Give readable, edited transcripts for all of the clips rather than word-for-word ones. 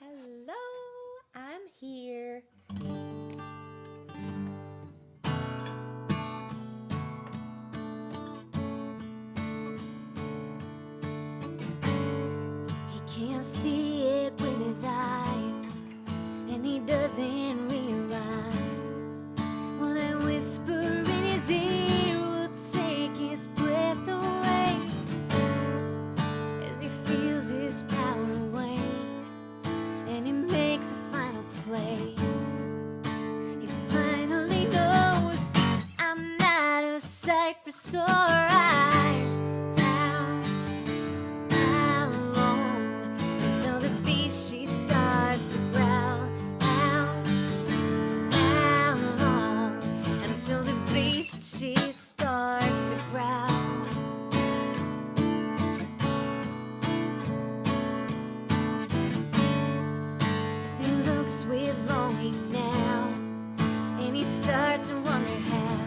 Hello, I'm here. He can't see it with his eyes, and he doesn't realize when I whisper in his ear will take his breath away as he feels his power wane and he makes a final play. He finally knows I'm not a sight for sore eyes. How long until the beast she starts to growl? How long until the beast she starts to growl? As he looks with longing now, and he starts to wonder how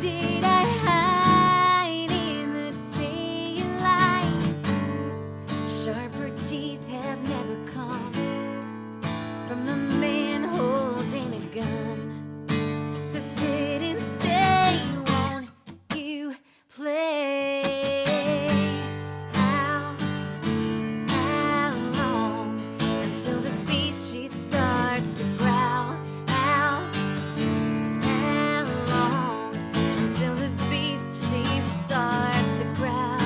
did I hide in the daylight? Sharper teeth have never come from a man holding a gun. So sit and stay, won't you play? How long until the beast she starts to growl? How long until the beast she starts to growl?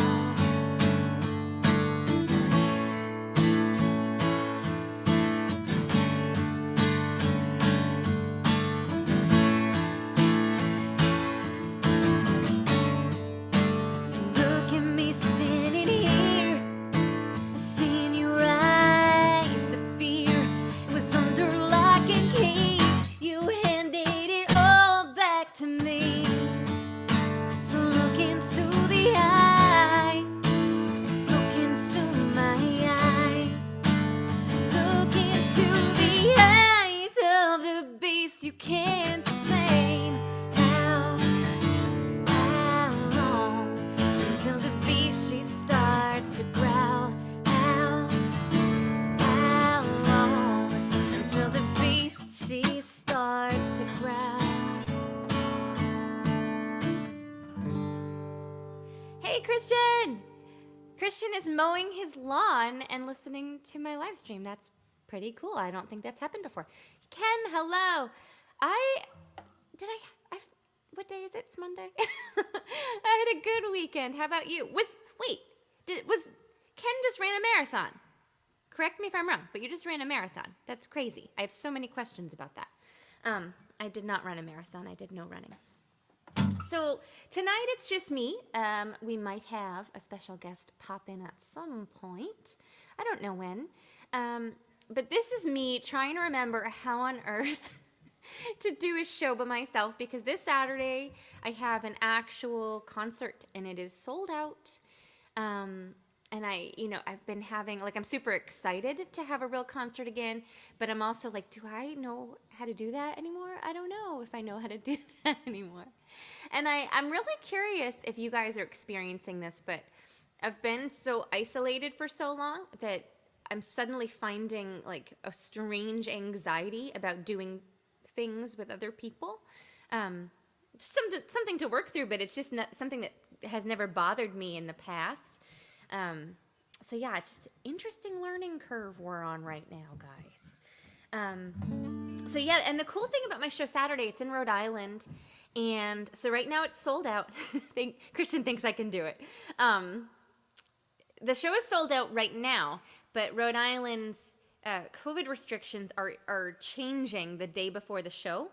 So look at me standing here, I see in your eyes the fear. It was under lock and key. You handed it all back to me. So look into the eyes, look into my eyes, look into the eyes of the beast you can't tame. How long until the beast she starts to growl? How long until the beast she starts to growl? Hey, Christian! Christian is mowing his lawn and listening to my live stream. That's pretty cool. I don't think that's happened before. Ken, hello. What day is it? It's Monday. I had a good weekend. How about you? Ken just ran a marathon? Correct me if I'm wrong, but you just ran a marathon. That's crazy. I have so many questions about that. I did not run a marathon. I did no running. So tonight it's just me. We might have a special guest pop in at some point. I don't know when. But this is me trying to remember how on earth to do a show by myself, because this Saturday I have an actual concert and it is sold out. And I've been having, I'm super excited to have a real concert again, but I'm also like, do I know how to do that anymore? I don't know if I know how to do that anymore. And I'm really curious if you guys are experiencing this, but I've been so isolated for so long that I'm suddenly finding like a strange anxiety about doing things with other people. Something to work through, but it's just not something that has never bothered me in the past. So yeah, it's just an interesting learning curve we're on right now, guys. So yeah, and the cool thing about my show Saturday, it's in Rhode Island. And so right now it's sold out. Christian thinks I can do it. The show is sold out right now, but Rhode Island's COVID restrictions are changing the day before the show.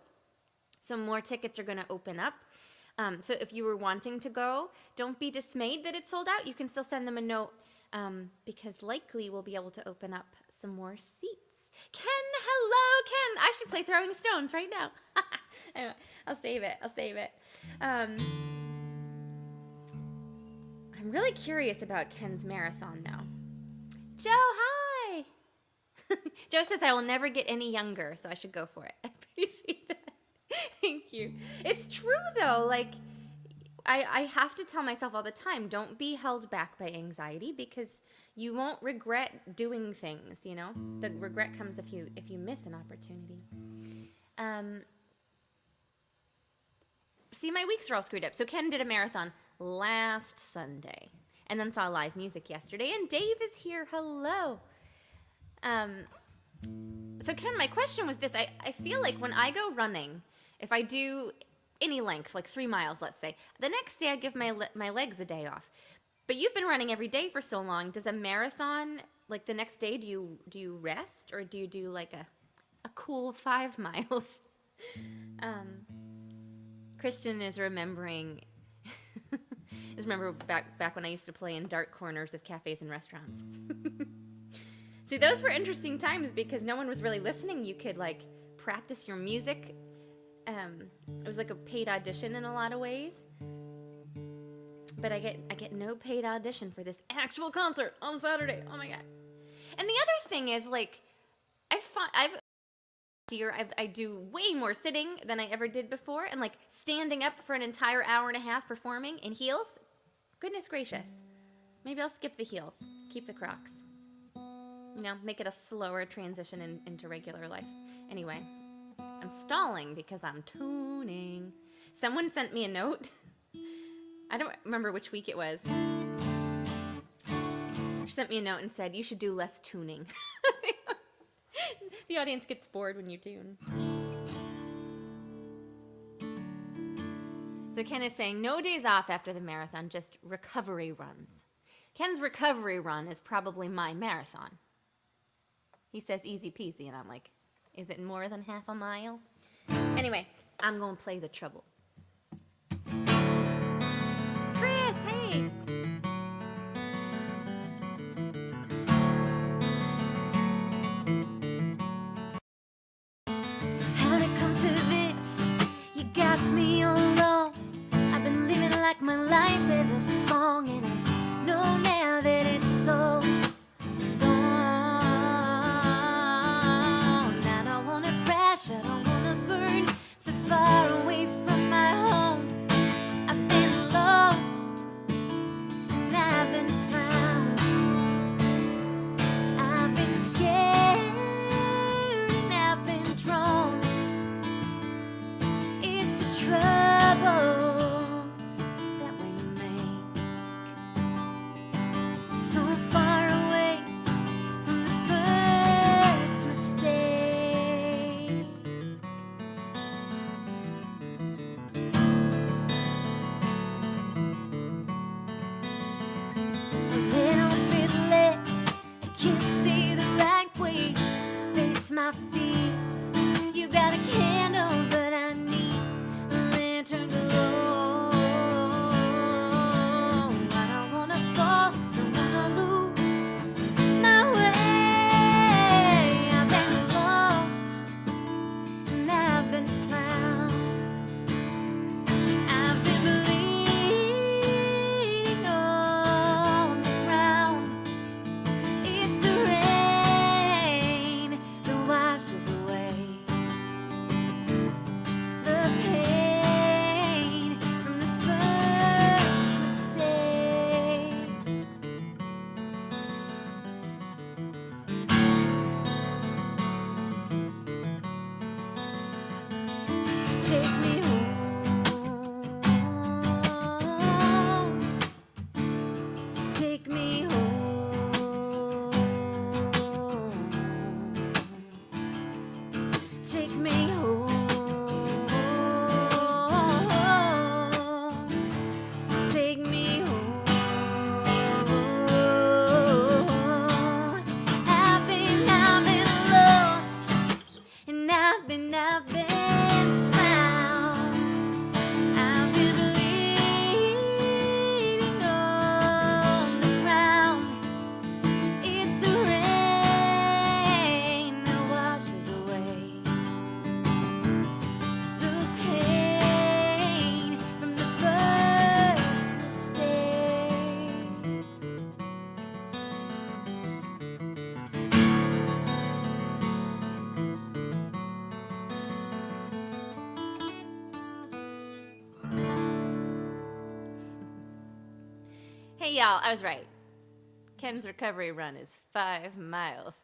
So more tickets are going to open up. So if you were wanting to go, don't be dismayed that it's sold out. You can still send them a note because likely we'll be able to open up some more seats. Ken, hello, Ken. I should play Throwing Stones right now. Anyway, I'll save it. I'm really curious about Ken's marathon now. Joe, hi. Joe says I will never get any younger, so I should go for it. I appreciate that. Thank you. It's true though, I have to tell myself all the time, don't be held back by anxiety, because you won't regret doing things, you know? The regret comes if you miss an opportunity. See, my weeks are all screwed up. So Ken did a marathon last Sunday and then saw live music yesterday, and Dave is here. Hello. So Ken, my question was this. I feel like when I go running, if I do any length, like 3 miles, let's say, the next day I give my legs a day off. But you've been running every day for so long. Does a marathon, like the next day, do you rest, or do you do like a cool 5 miles? Christian is remembering remember back when I used to play in dark corners of cafes and restaurants. See, those were interesting times because no one was really listening. You could like practice your music. It was like a paid audition in a lot of ways. But I get no paid audition for this actual concert on Saturday. Oh my God. And the other thing is, like, I do way more sitting than I ever did before, and like standing up for an entire hour and a half performing in heels. Goodness gracious. Maybe I'll skip the heels, keep the Crocs. You know, make it a slower transition into regular life. Anyway, I'm stalling because I'm tuning. Someone sent me a note. I don't remember which week it was. She sent me a note and said, you should do less tuning. The audience gets bored when you tune. So Ken is saying no days off after the marathon, just recovery runs. Ken's recovery run is probably my marathon. He says easy peasy, and I'm like, is it more than half a mile? Anyway, I'm going to play the treble. Chris, hey! How'd it come to this? You got me alone. I've been living like my life is a song, and I know now that it's so gone. I don't wanna crash, I don't wanna burn so far away from my home. I've been lost and I've been found. I've been scared and I've been drawn. It's the trouble that we make, so far away from the first mistake. A little bit left, I can't see the right way to face my fears. You got a candle, but I need a lantern glow. I don't wanna fall, don't wanna lose my way. I've been lost and I've been found. I've been bleeding on the ground. It's the rain that washes away the pain from the first mistake. Take me home. Take me home. Take me home. Take me home. I've been lost, and I've been found. I've been bleeding on the ground. Hey, y'all, I was right. Ken's recovery run is 5 miles.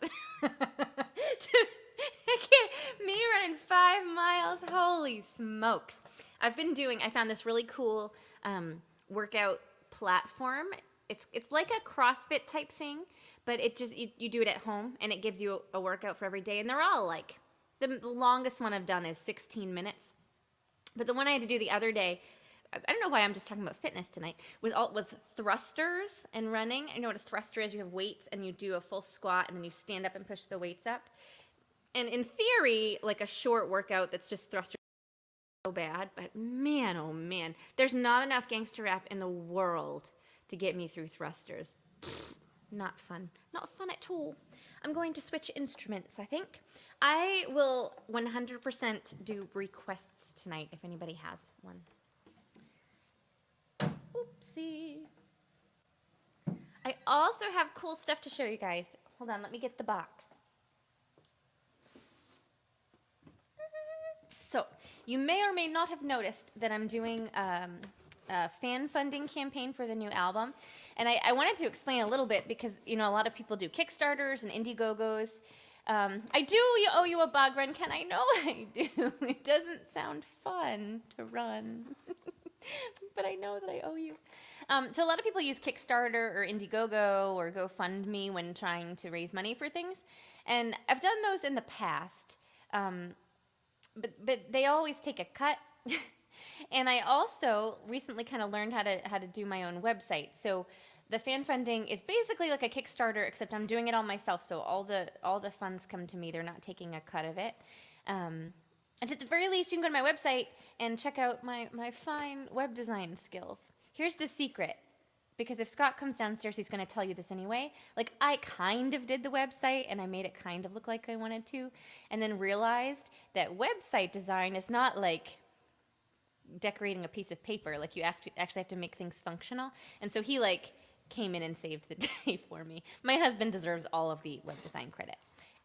Me running 5 miles, holy smokes. I found this really cool workout platform. It's like a CrossFit type thing, but it just, you do it at home, and it gives you a workout for every day, and they're all like, the longest one I've done is 16 minutes. But the one I had to do the other day, I don't know why I'm just talking about fitness tonight, was thrusters and running. You know what a thruster is? You have weights and you do a full squat and then you stand up and push the weights up. And in theory, like a short workout that's just thrusters is so bad, but man, oh man, there's not enough gangster rap in the world to get me through thrusters. Not fun. Not fun at all. I'm going to switch instruments, I think. I will 100% do requests tonight if anybody has one. Oopsie. I also have cool stuff to show you guys. Hold on, let me get the box. So, you may or may not have noticed that I'm doing a fan funding campaign for the new album. And I wanted to explain a little bit because, you know, a lot of people do Kickstarters and Indiegogos. I do owe you a bog run, Ken. I know I do. It doesn't sound fun to run. But I know that I owe you. So a lot of people use Kickstarter or Indiegogo or GoFundMe when trying to raise money for things. And I've done those in the past. But they always take a cut. And I also recently kind of learned how to do my own website. So the fan funding is basically like a Kickstarter, except I'm doing it all myself. So all the funds come to me. They're not taking a cut of it. And at the very least, you can go to my website and check out my fine web design skills. Here's the secret. Because if Scott comes downstairs, he's going to tell you this anyway. Like, I kind of did the website, and I made it kind of look like I wanted to, and then realized that website design is not like decorating a piece of paper. Like, you actually have to make things functional. And so he, like, came in and saved the day for me. My husband deserves all of the web design credit.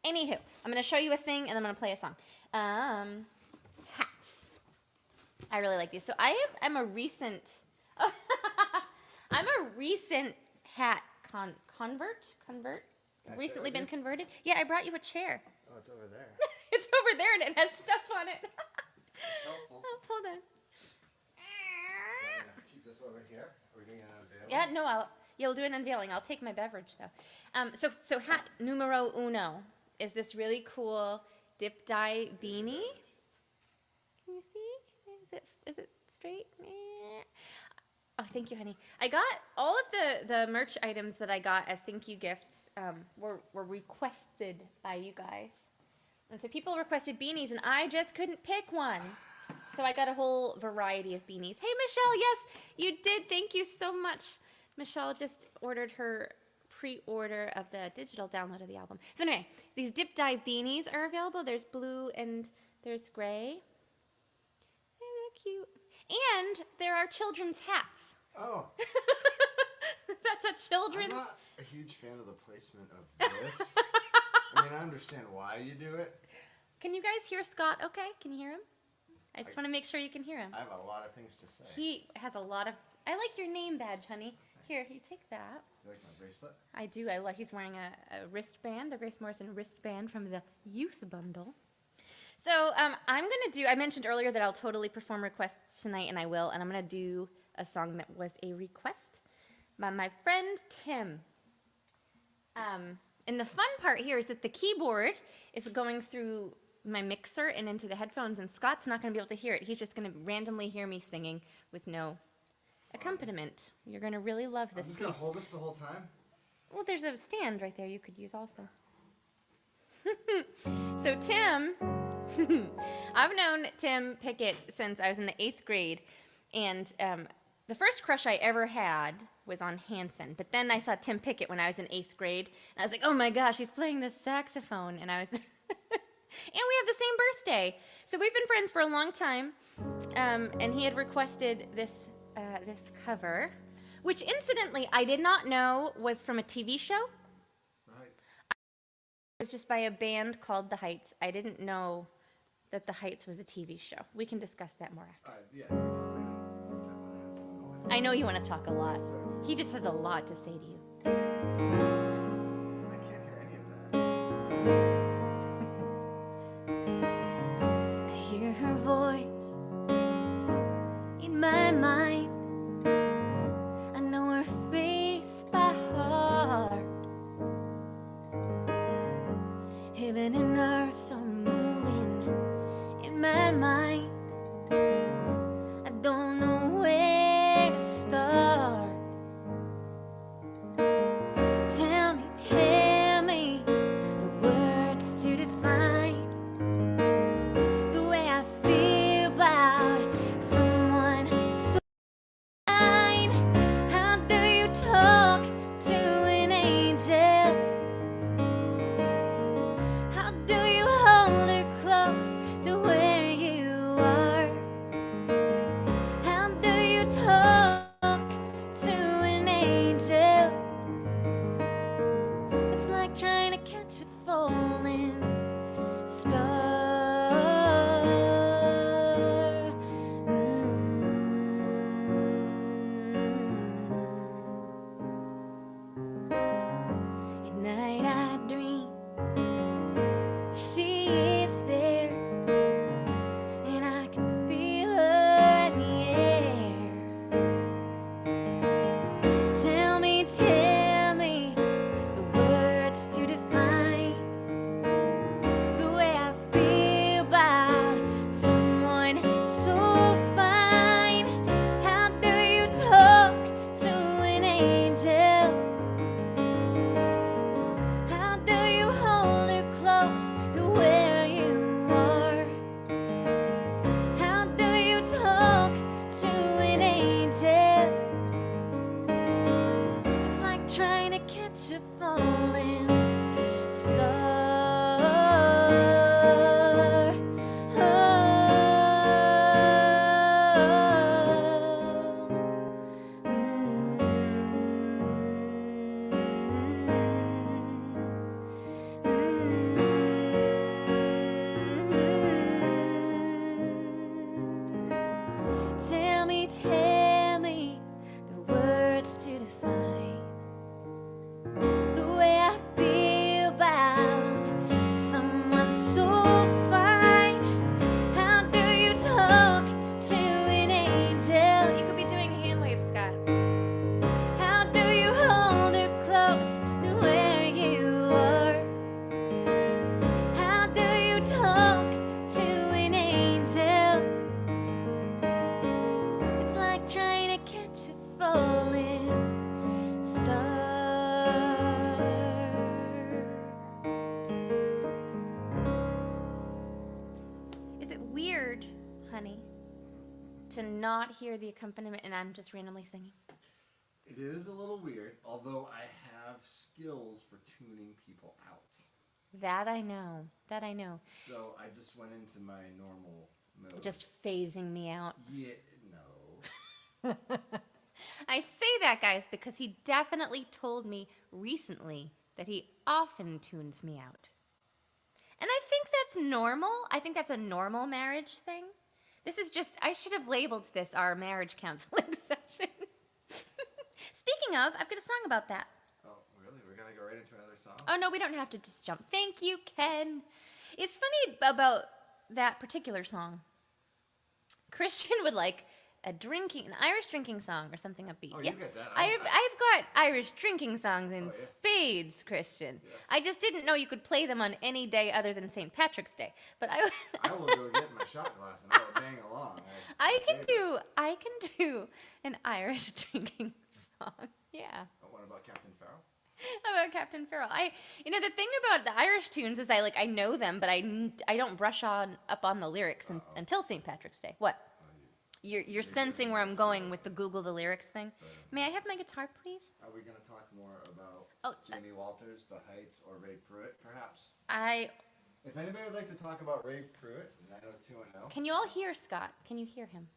Anywho, I'm going to show you a thing, and then I'm going to play a song. Hats. I really like these. So I'm a recent... I'm a recent hat convert. Recently been converted. Yeah, I brought you a chair. Oh, it's over there. It's over there and it has stuff on it. Helpful. Oh, hold on. Keep this over here. Are we doing an unveiling? Yeah, no, you'll do an unveiling. I'll take my beverage though. So hat numero uno is this really cool dip dye beanie. Can you see? Is it straight? Oh, thank you, honey. I got all of the merch items that I got as thank you gifts were requested by you guys. And so people requested beanies, and I just couldn't pick one. So I got a whole variety of beanies. Hey, Michelle, yes, you did. Thank you so much. Michelle just ordered her pre-order of the digital download of the album. So anyway, these dip dye beanies are available. There's blue and there's gray. They're cute. And there are children's hats. Oh. That's a children's... I'm not a huge fan of the placement of this. I mean, I understand why you do it. Can you guys hear Scott okay? Can you hear him? I just want to make sure you can hear him. I have a lot of things to say. He has a lot of... I like your name badge, honey. Thanks. Here, you take that. You like my bracelet? I do. He's wearing a wristband, a Grace Morrison wristband from the Youth Bundle. So I'm going to do, I mentioned earlier that I'll totally perform requests tonight, and I will, and I'm going to do a song that was a request by my friend Tim. And the fun part here is that the keyboard is going through my mixer and into the headphones, and Scott's not going to be able to hear it. He's just going to randomly hear me singing with no accompaniment. You're going to really love this piece. I'm just going to hold this the whole time? Well, there's a stand right there you could use also. So Tim... I've known Tim Pickett since I was in the 8th grade, and the first crush I ever had was on Hanson, but then I saw Tim Pickett when I was in 8th grade, and I was like, oh my gosh, he's playing the saxophone, and I was... and we have the same birthday, so we've been friends for a long time, and he had requested this cover, which incidentally I did not know was from a TV show. It was just by a band called The Heights. I didn't know that The Heights was a TV show. We can discuss that more after. Yeah, can we talk later? I know you want to talk a lot. So, He just has a lot to say to you. I can't hear any of that. I hear her voice in my mind. I know her face by heart. Heaven and earth are moving in my mind. I don't know where to start. Tell me the words to define the way I feel about someone so fine. How do you talk to an angel? How do you hold her close to where you are? How do you talk to an angel? It's like trying to catch a falling star. At night I dream she is there, and I can feel her in the air. Tell me the words to define the way I feel about someone so fine. How do you talk to an angel? How do you hold her close to where you are? How do you talk to an angel? It's like trying to catch a falling star. Tell me the words to define the way I feel about someone so fine. How do you talk to an angel? You could be doing hand waves, Scott. How do you hold her close to where you are? How do you talk to an angel? It's like trying to catch a falling star. Is it weird, honey, to not hear the accompaniment and I'm just randomly singing? It is a little weird, although I have skills for tuning people out. That I know. That I know. So I just went into my normal mode. Just phasing me out. Yeah, no. I say that, guys, because he definitely told me recently that he often tunes me out. And I think that's normal. I think that's a normal marriage thing. This is just, I should have labeled this our marriage counseling session. Speaking of, I've got a song about that. Oh, really? We're going to go right into another song? Oh, no, we don't have to just jump. Thank you, Ken. It's funny about that particular song. Christian would like an Irish drinking song or something upbeat. Oh, Yeah. you get that. I've got Irish drinking songs in Oh, yes. spades, Christian. Yes. I just didn't know you could play them on any day other than St. Patrick's Day. But I will go get my shot glass and I will bang along. I can do an Irish drinking song. Yeah. Oh, what about Captain Farrell? About Captain Farrell. The thing about the Irish tunes is I know them, but I don't brush up on the lyrics until St. Patrick's Day. What? You're sensing where I'm going with the Google the lyrics thing. May I have my guitar, please? Are we going to talk more about Oh, Jamie Walters, The Heights, or Ray Pruitt, perhaps? If anybody would like to talk about Ray Pruitt, 90210. Can you all hear Scott? Can you hear him?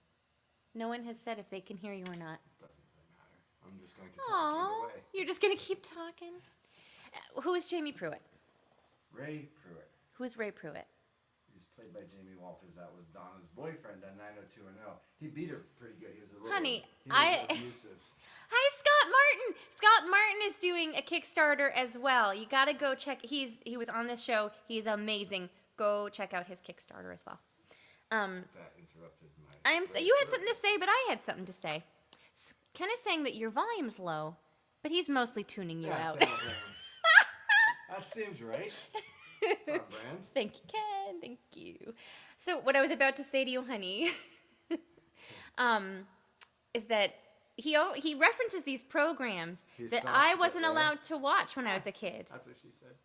No one has said if they can hear you or not. Doesn't really matter. I'm just going to talk Aww, either way. you're just gonna keep talking. Who is Jamie Pruitt? Ray Pruitt. Who is Ray Pruitt? He's played by Jamie Walters. That was Donna's boyfriend on 90210. He beat her pretty good. He was a little Honey, abusive. Hi, Scott. Martin. Scott Martin is doing a Kickstarter as well. You gotta go check. He was on this show. He's amazing. Go check out his Kickstarter as well. That interrupted my. You had something to say, but I had something to say. Ken is saying that your volume's low, but he's mostly tuning you out. That seems right. It's on brand. Thank you, Ken. Thank you. So what I was about to say to you, honey, is that he references these programs that I wasn't allowed to watch when I was a kid. That's what she said.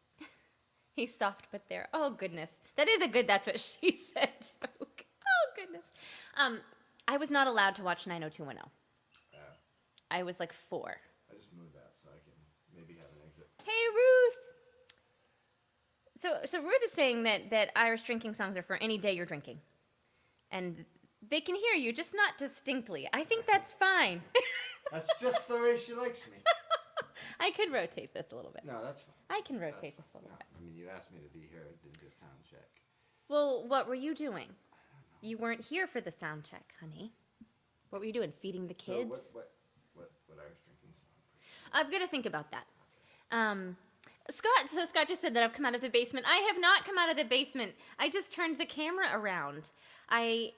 He's soft but there. Oh goodness, that is a good. That's what she said joke. Oh goodness. I was not allowed to watch 90210. I was like 4. I just moved that so I can maybe have an exit. Hey Ruth. So Ruth is saying that Irish drinking songs are for any day you're drinking, and they can hear you, just not distinctly. I think that's fine. That's just the way she likes me. I could rotate this a little bit. No, that's fine. I can rotate this a little bit. I mean, you asked me to be here. I didn't do a sound check. Well, what were you doing? You weren't here for the sound check, honey. What were you doing? Feeding the kids? So what Irish drinking song? I've got to think about that. Scott just said that I've come out of the basement. I have not come out of the basement. I just turned the camera around. I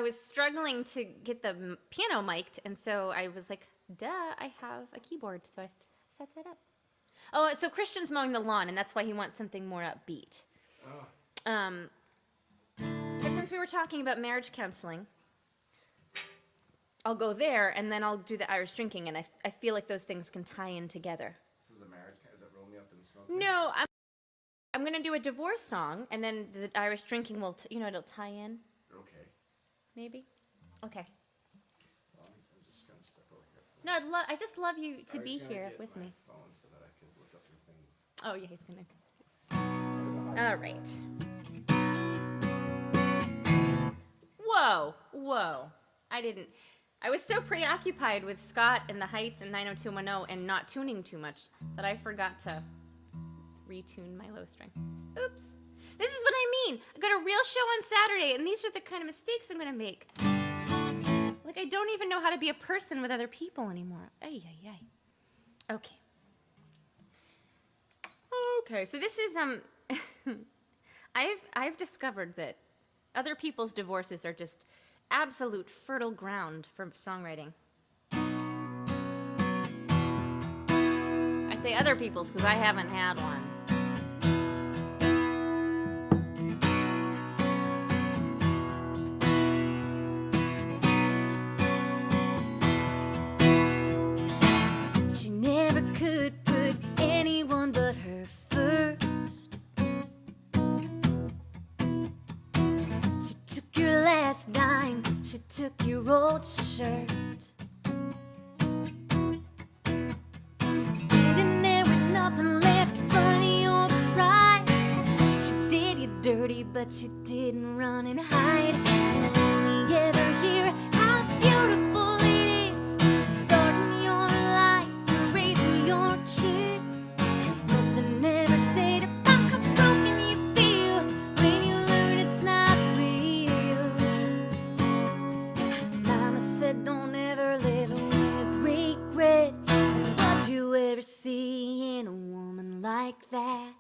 was struggling to get the piano mic'd, and so I was like, duh, I have a keyboard, so I set that up. Oh, so Christian's mowing the lawn, and that's why he wants something more upbeat. Oh. But since we were talking about marriage counseling, I'll go there, and then I'll do the Irish drinking, and I feel like those things can tie in together. This is a marriage. Is that Roll Me Up in Smoke? No, I'm going to do a divorce song, and then the Irish drinking will, it'll tie in. Okay. Maybe? Okay. Well, I'm just going to step over here. No, I just love you to be here with me. Phone so that I can look up the things. Oh, yeah, he's going to. All right. Whoa. I was so preoccupied with Scott and the Heights and 90210 and not tuning too much that I forgot to retune my low string. Oops. This is what I mean. I got a real show on Saturday, and these are the kind of mistakes I'm going to make. Like, I don't even know how to be a person with other people anymore. Ay. Okay. Okay, so this is, I've discovered that other people's divorces are just absolute fertile ground for songwriting. I say other people's because I haven't had one. She never could put anyone but her first. She took your last dime, she took your old shirt. Standing there with nothing left but your pride. She did you dirty, but you didn't run and hide. You only ever hear how beautiful it is, starting your life and raising your kids. Nothing ever said about how broken you feel when you learn it's not real. Mama said don't ever live with regret. What'd you ever see in a woman like that?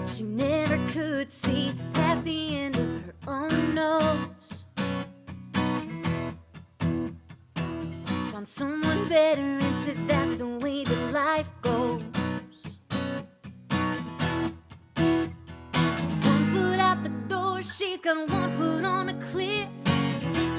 She never could see past the end of her own nose. Found someone better and said that's the way that life goes. One foot out the door, she's got 1 foot on a cliff.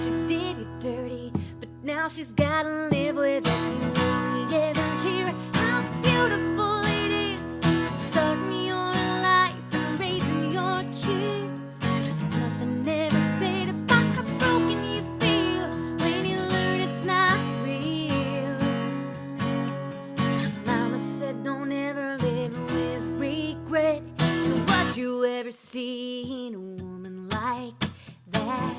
She did you dirty, but now she's gotta live with it. You only ever hear how beautiful it is, starting your life and raising your kids. Nothing ever said about how broken you feel when you learn it's not real. Mama said don't ever live with regret. And what you ever see in a woman like that?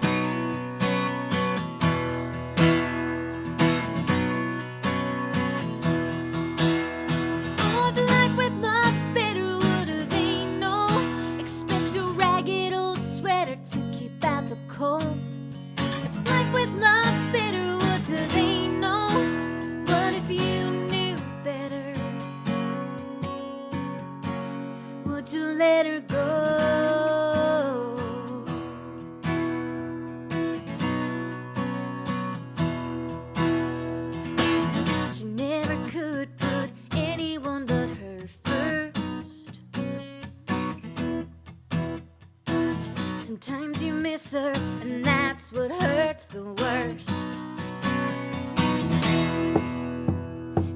Oh, if life with love's better, would have ain't no expect a ragged Sometimes you miss her, and that's what hurts the worst.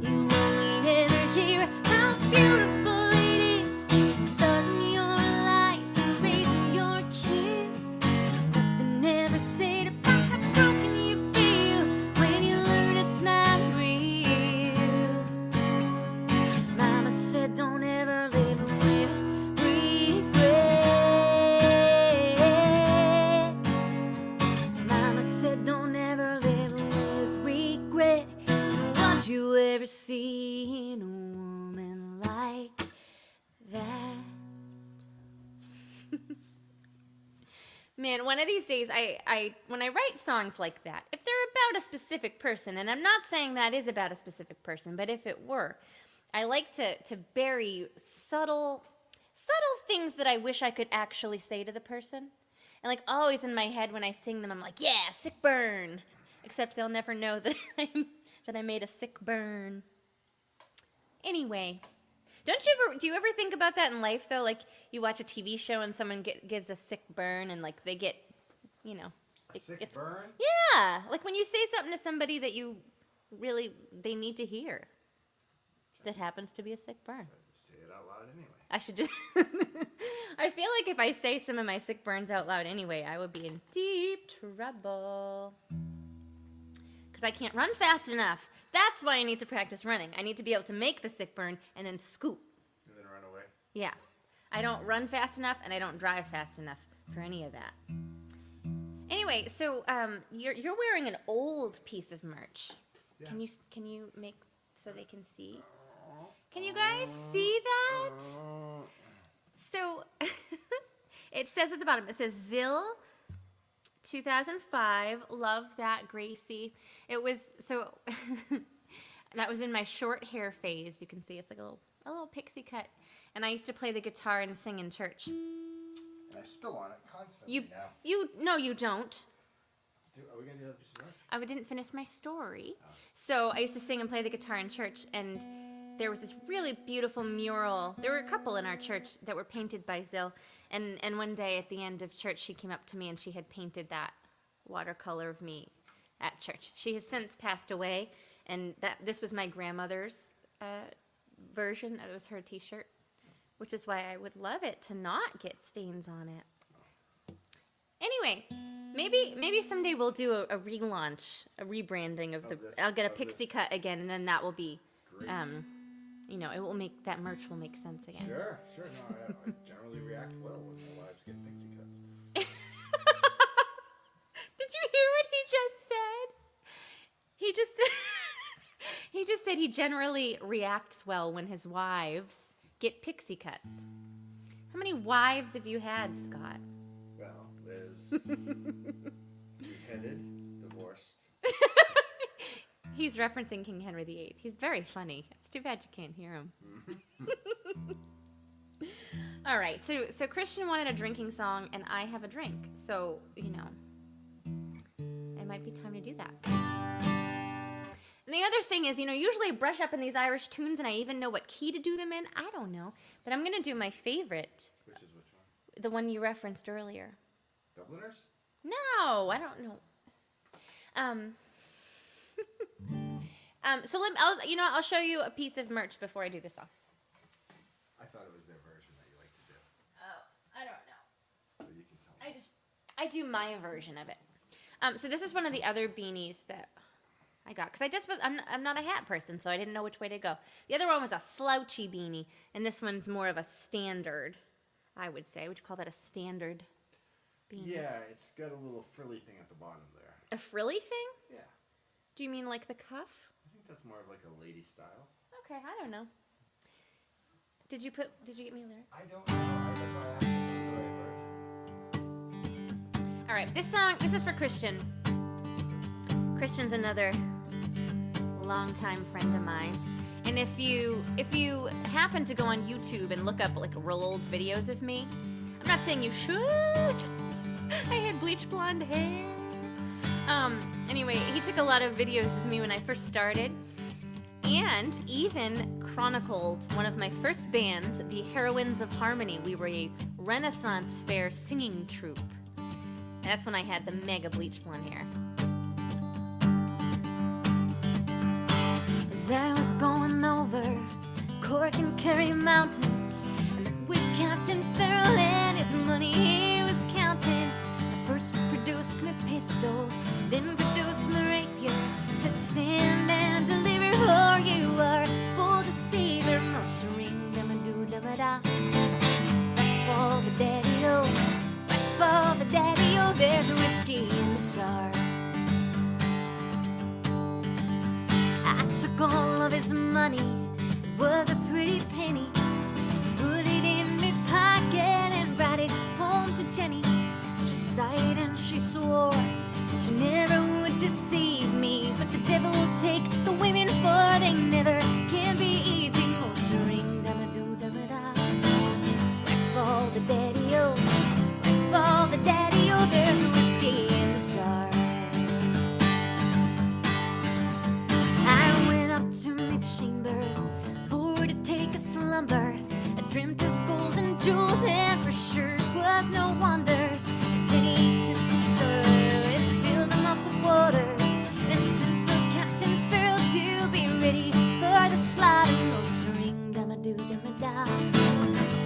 You only ever hear how beautiful it is, starting your life and raising your kids. But they never say about how broken you feel when you learn it's not real. Mama said don't ever live with regret. Mama said don't ever live with regret. And once you ever seen a woman like that? Man, one of these days, I when I write songs like that, if they're about a specific person, and I'm not saying that is about a specific person, but if it were, I like to bury subtle things that I wish I could actually say to the person. And like always in my head when I sing them, I'm like, yeah, sick burn. Except they'll never know that I made a sick burn. Anyway, do you ever think about that in life though? Like you watch a TV show and someone gives a sick burn and like they get, you know, Sick burn? yeah, like when you say something to somebody that they need to hear. That happens to be a sick burn. Just say it out loud anyway. I should just. I feel like if I say some of my sick burns out loud anyway, I would be in deep trouble. Because I can't run fast enough. That's why I need to practice running. I need to be able to make the sick burn and then scoop. And then run away. Yeah. I don't run fast enough and I don't drive fast enough for any of that. Anyway, so you're wearing an old piece of merch. Yeah. Can you make so they can see? Can you guys see that? So it says at the bottom, it says Zill 2005, love that, Gracie. It was, so that was in my short hair phase. You can see it's like a little pixie cut. And I used to play the guitar and sing in church. I spill on it constantly now. No, you don't. Are we going to do another piece of merch? I didn't finish my story. So I used to sing and play the guitar in church, and there was this really beautiful mural. There were a couple in our church that were painted by Zill, and one day at the end of church, she came up to me and she had painted that watercolor of me at church. She has since passed away, and this was my grandmother's version. It was her T-shirt, which is why I would love it to not get stains on it. Anyway, maybe someday we'll do a relaunch, a rebranding of I'll get a pixie cut again, and then that will be, Great. it will make that merch will make sense again. Sure. No, I generally react well when my wives get pixie cuts. Did you hear what he just said? He just said he generally reacts well when his wives get pixie cuts. How many wives have you had, Scott? Well, Liz, beheaded, divorced. He's referencing King Henry VIII. He's very funny. It's too bad you can't hear him. All right, so Christian wanted a drinking song, and I have a drink. So, it might be time to do that. And the other thing is, usually I brush up in these Irish tunes, and I even know what key to do them in. I don't know. But I'm going to do my favorite. Which is which one? The one you referenced earlier. Dubliners? No, I don't know. So I'll show you a piece of merch before I do the song. I thought it was their version that you like to do. Oh, I don't know. But you can tell me. I do my version of it. So this is one of the other beanies that I got because I'm not a hat person, so I didn't know which way to go. The other one was a slouchy beanie, and this one's more of a standard, I would say. Would you call that a standard beanie? Yeah, it's got a little frilly thing at the bottom there. A frilly thing? Yeah. Do you mean like the cuff? I think that's more of like a lady style. Okay, I don't know. Did you get me a lyric? I don't know. That's why I asked if it was the right version. All right, this is for Christian. Christian's another longtime friend of mine. And if you happen to go on YouTube and look up like real old videos of me, I'm not saying you should. I had bleach blonde hair. Anyway, he took a lot of videos of me when I first started, and even chronicled one of my first bands, the Heroines of Harmony. We were a Renaissance fair singing troupe. That's when I had the mega bleach blonde hair. As I was going over Cork and Kerry mountains, and with Captain Farrell and his money he was counting, I first produced my pistol, then produced my rapier, said stand and deliver, for you are full deceiver. Motion dum-a-doo-dum-a-da. Back for the daddy-o, back for the daddy-o, there's whiskey in the jar. I took all of his money, it was a pretty penny, put it in my pocket and brought it home to Jenny. She sighed and she swore she never would deceive me, but the devil will take the women, for they never can be easy. Ring dum-a-doo dum-a-da. Back for the daddy-o, back for the daddy-o, there's whiskey in the jar. I went up to my chamber for to take a slumber. I dreamt of golds and jewels, and for sure it was no wonder. Jenny took the jar and filled them up with water, then sent for Captain Farrell to be ready for the slaughter. Ring dum-a-doo dum-a-da.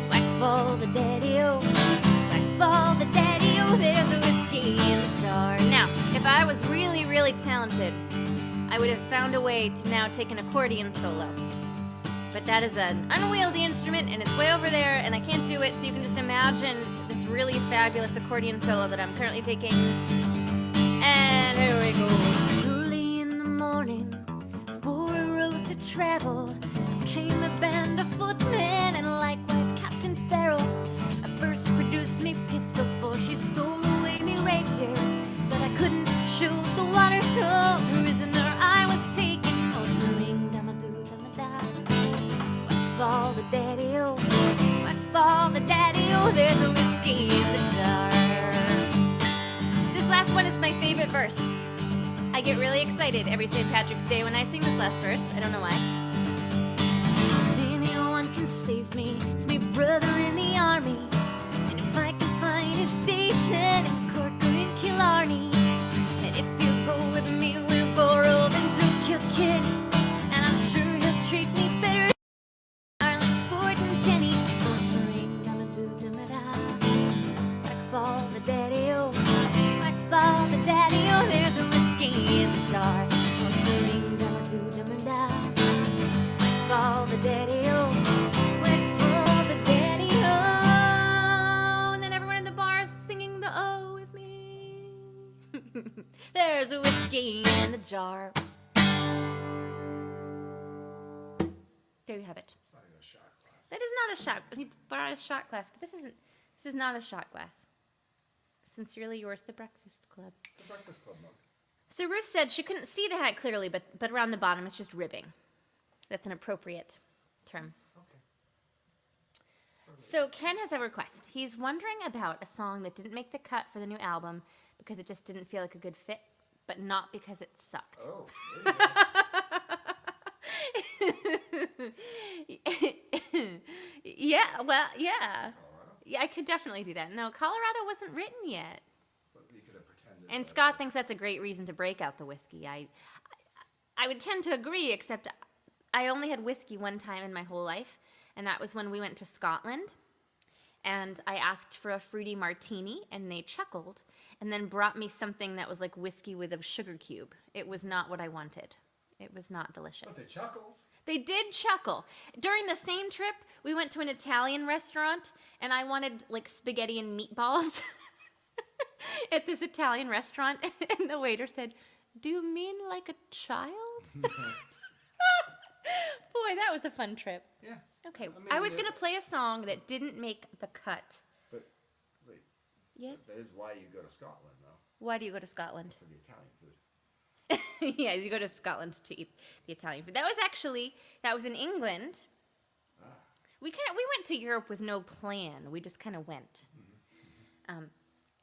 Whack for the daddy-o, whack for the daddy-o, there's a whiskey in the jar. Now, if I was really, really talented, I would have found a way to now take an accordion solo. But that is an unwieldy instrument, and it's way over there, and I can't do it, so you can just imagine this really fabulous accordion solo that I'm currently taking. And here we go. Early in the morning, before I rose to travel, came a band of footmen, and likewise Captain Farrell. I first produced me pistol, for she stole away me rapier, but I couldn't shoot the water, so prisoner I was taken. Ring dum-a-doo dum-a-da. Whack for the daddy-o, whack for the daddy-o, there's a whiskey in the jar. This last one is my favorite verse. I get really excited every St. Patrick's Day when I sing this last verse. I don't know why. If anyone can save me, it's my brother in the army. And if I can find a station in Cork or in Killarney, and if you go with me, we'll go roving through Kilkenny, and I'm sure he'll treat me better than Ireland Sport and Jenny. Ring dum-a-doo dum-a-da. Whack for the daddy-o, whack for the daddy-o, there's a whiskey in the jar. Ring dum-a-doo dum-a-da. Whack for the daddy-o, whack for the daddy-o, and then everyone in the bar is singing the O with me. There's a whiskey in the jar. There you have it. It's not even a shot glass. That is not a shot. He brought a shot glass, but this isn't. This is not a shot glass. Sincerely yours, The Breakfast Club. The Breakfast Club mug. So Ruth said she couldn't see the hat clearly, but around the bottom it's just ribbing. That's an appropriate term. Okay. So Ken has a request. He's wondering about a song that didn't make the cut for the new album because it just didn't feel like a good fit, but not because it sucked. Oh, there you go. Yeah, well, yeah. Colorado? Yeah, I could definitely do that. No, Colorado wasn't written yet. But you could have pretended. And that Scott it thinks that's a great reason to break out the whiskey. I would tend to agree, except I only had whiskey one time in my whole life, and that was when we went to Scotland. And I asked for a fruity martini, and they chuckled, and then brought me something that was like whiskey with a sugar cube. It was not what I wanted. It was not delicious. But they chuckled. They did chuckle. During the same trip, we went to an Italian restaurant, and I wanted like spaghetti and meatballs at this Italian restaurant, and the waiter said, "Do you mean like a child?" Boy, that was a fun trip. Yeah. Okay, I mean, I was yeah. going to play a song that didn't make the cut. But wait, Yes? that is why you go to Scotland, though, Why do you go to Scotland? for the Italian food. Yeah, you go to Scotland to eat the Italian food. That was in England. We went to Europe with no plan. We just kind of went.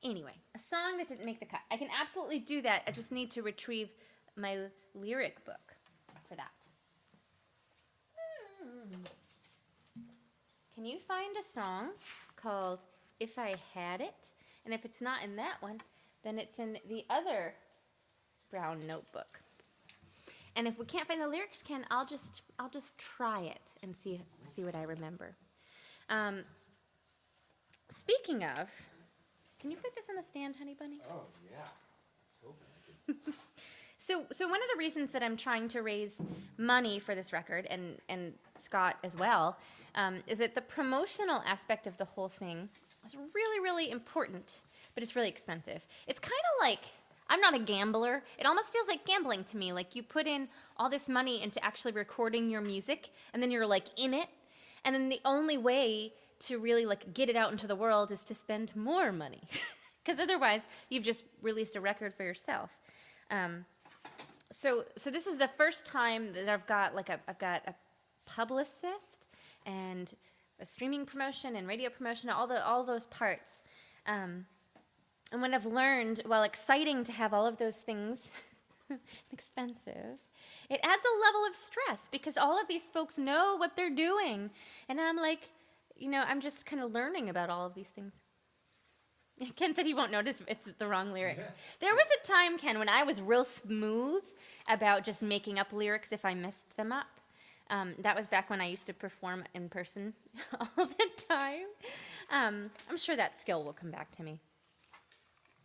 Anyway, a song that didn't make the cut. I can absolutely do that. I just need to retrieve my lyric book for that. Can you find a song called "If I Had It"? And if it's not in that one, then it's in the other brown notebook. And if we can't find the lyrics, Ken, I'll just try it and see what I remember. Speaking of, can you put this on the stand, honey bunny? Oh, yeah. I was hoping I could. So one of the reasons that I'm trying to raise money for this record, and Scott as well, is that the promotional aspect of the whole thing is really, really important, but it's really expensive. It's kind of like, I'm not a gambler. It almost feels like gambling to me. Like you put in all this money into actually recording your music, and then you're like in it, and then the only way to really like get it out into the world is to spend more money, because otherwise you've just released a record for yourself. So this is the first time that I've got a publicist and a streaming promotion and radio promotion, all those parts. And what I've learned, while exciting to have all of those things, expensive, it adds a level of stress because all of these folks know what they're doing, and I'm like, I'm just kind of learning about all of these things. Ken said he won't notice it's the wrong lyrics. Yeah. There was a time, Ken, when I was real smooth about just making up lyrics if I messed them up. That was back when I used to perform in person all the time. I'm sure that skill will come back to me.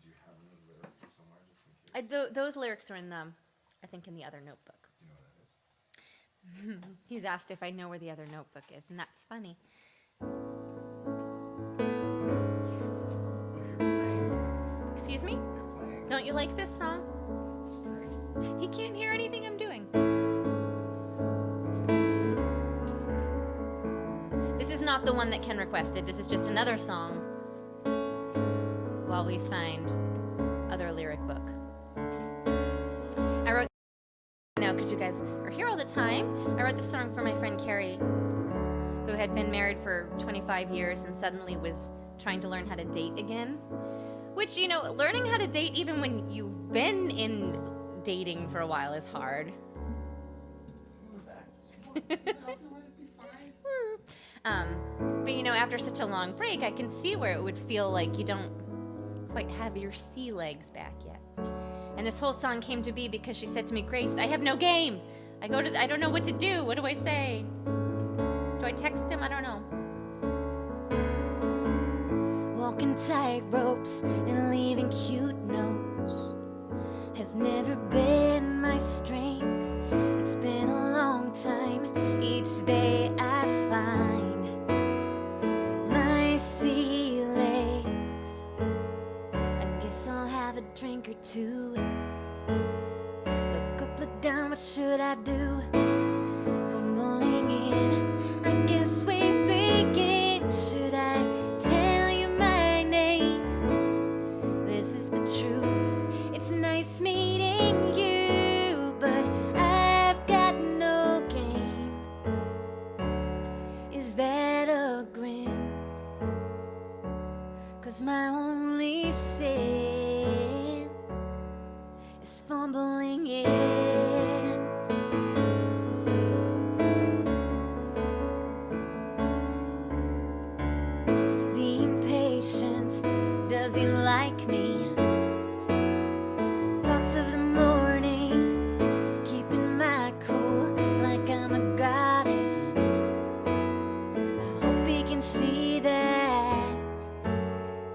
Do you have any lyrics or somewhere just in case? Those lyrics are in I think in the other notebook. You know what that is? He's asked if I know where the other notebook is, and that's funny. Excuse me? You're playing. Don't you like this song? It's great. He can't hear anything I'm doing. This is not the one that Ken requested. This is just another song while we find other lyric book. I wrote, because you guys are here all the time, I wrote this song for my friend Carrie, who had been married for 25 years and suddenly was trying to learn how to date again. Which, learning how to date even when you've been in dating for a while is hard. But after such a long break, I can see where it would feel like you don't quite have your sea legs back yet. And this whole song came to be because she said to me, Grace, I have no game. I don't know what to do. What do I say? Do I text him? I don't know. Walking tight ropes and leaving cute notes has never been my strength. It's been a long time. Each day I find my sea legs. I guess I'll have a drink or two. Look up, look down, what should I do? Fumbling in, I guess we begin. Should I tell you my name? This is the truth. It's nice meeting you, but I've got no game. Is that a grin? 'Cause my only sin is fumbling in. Being patient, does he like me? Thoughts of the morning, keeping my cool like I'm a goddess. I hope he can see that.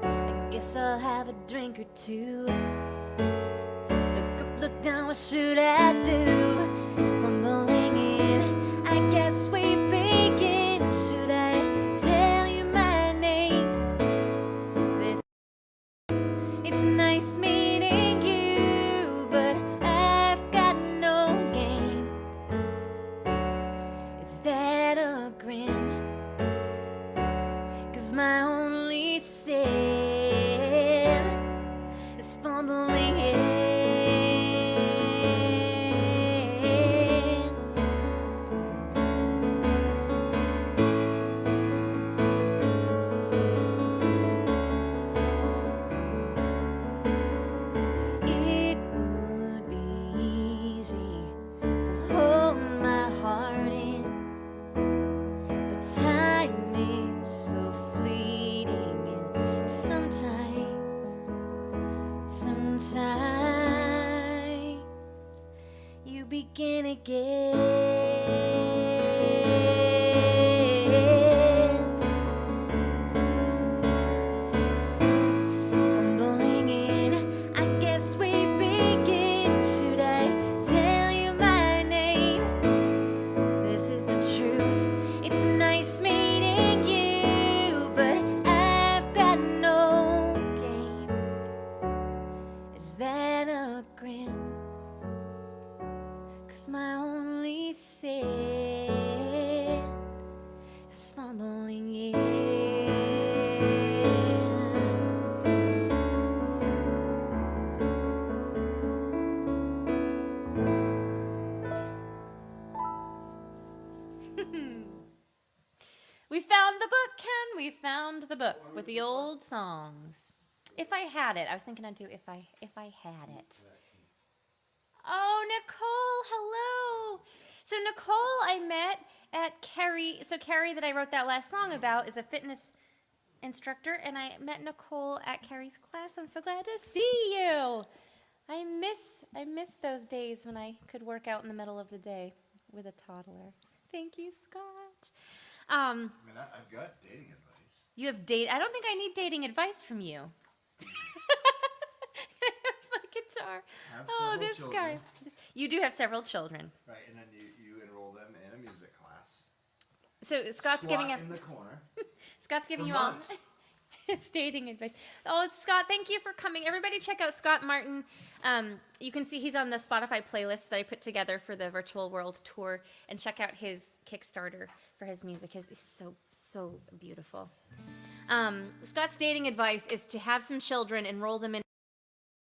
I guess I'll have a drink or two. Look up, look down, what should I do? Fumbling in, I guess we begin. Should I tell you my name? It's nice meeting you, but I've got no game. Is that a grin? 'Cause my only sin is fumbling in. It would be easy to hold my heart in, but time is so fleeting, and sometimes sometimes you begin again. From bowling in, I guess we begin. Should I tell you my name? This is the truth. It's nice meeting you, but I've got no game. Is that a grin? 'Cause my only sin is fumbling in. We found the book, Ken. We found the book with the old songs. If I had it, I was thinking I'd do if I had it. Oh, Nicole, hello. So Nicole, I met at Carrie. So Carrie, that I wrote that last song about, is a fitness instructor, and I met Nicole at Carrie's class. I'm so glad to see you. I miss those days when I could work out in the middle of the day with a toddler. Thank you, Scott. I mean, I've got dating advice. You have I don't think I need dating advice from you. My guitar. Have Oh, several this children. guy. You do have several children. Right, and then you enroll them in a music class. So Scott's Squat giving in the corner. Scott's giving for you months. all it's dating advice. Oh, Scott, thank you for coming. Everybody check out Scott Martin. You can see he's on the Spotify playlist that I put together for the Virtual World Tour, and check out his Kickstarter for his music. It's so beautiful. Scott's dating advice is to have some children, enroll them in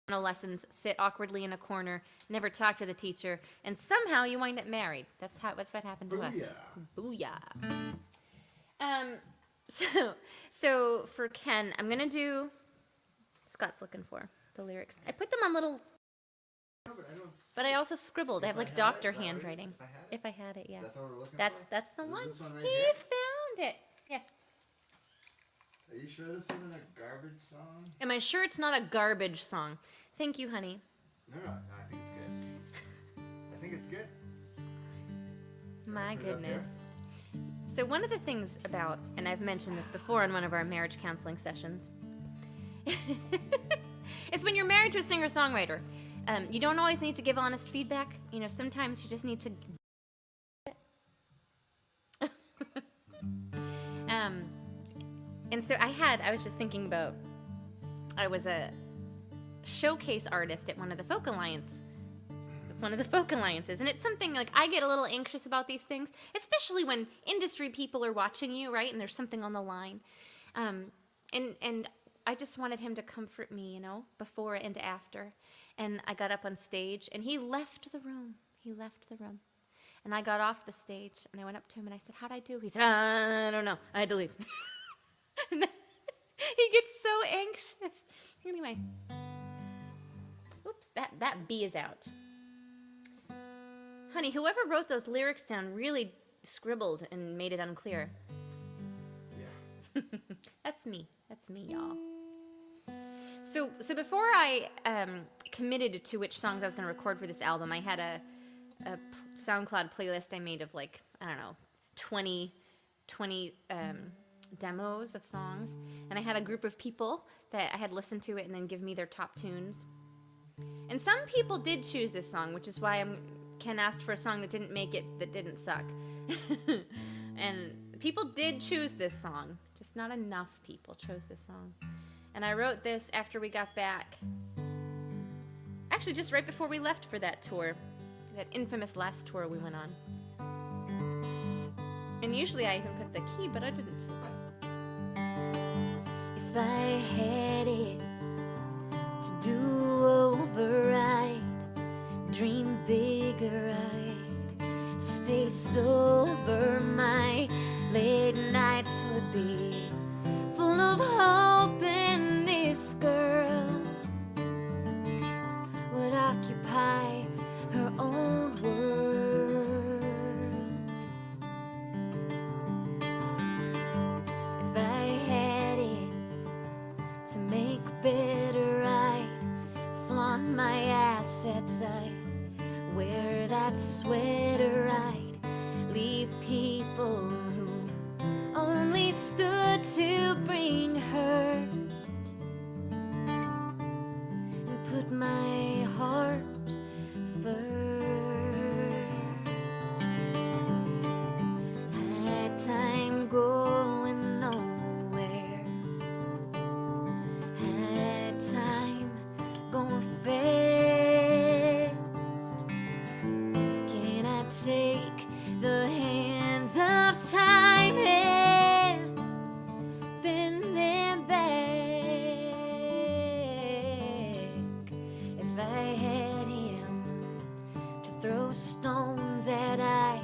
lessons, sit awkwardly in a corner, never talk to the teacher, and somehow you wind up married. That's what happened to us. Booyah. So for Ken, I'm gonna do. Scott's looking for the lyrics. I put them on little, No, but I also scribbled. I have If I like had doctor it, is that what it is? handwriting. If I had it? Yeah. Is that what we're looking That's for? the Is one. this one right He here? found it. Yes. Are you sure this isn't a garbage song? Am I sure it's not a garbage song? Thank you, honey. No, I think it's good. I think it's good. My Put it up here. goodness. So one of the things about, and I've mentioned this before in one of our marriage counseling sessions, is when you're married to a singer-songwriter, you don't always need to give honest feedback. You know, sometimes you just need to. And so I was just thinking about, I was a showcase artist at one of the folk alliances, and it's something like I get a little anxious about these things, especially when industry people are watching you, right? And there's something on the line, and I just wanted him to comfort me, you know, before and after. And I got up on stage, and he left the room. And I got off the stage, and I went up to him, and I said, "How'd I do?" He said, "I don't know. I had to leave." And then he gets so anxious. Anyway, oops, that B is out. Honey, whoever wrote those lyrics down really scribbled and made it unclear. Yeah. That's me, y'all. So before I committed to which songs I was going to record for this album, I had a SoundCloud playlist I made of like, I don't know, 20 demos of songs, and I had a group of people that I had listened to it and then give me their top tunes. And some people did choose this song, which is why Ken asked for a song that didn't make it, that didn't suck. And people did choose this song, just not enough people chose this song. And I wrote this after we got back. Actually, just right before we left for that tour, that infamous last tour we went on. And usually I even put the key, but I didn't. If I had it to do over, I'd dream bigger, I'd stay sober. My late nights would be full of hope, and this girl would occupy her own world. If I had it to make sunsets I'd wear that sweater, I'd leave people who only stood to bring hurt, and put my heart first. Had time going nowhere, had time going fast. Can I take the hands of time and bend them back? If I had him to throw stones at, I'd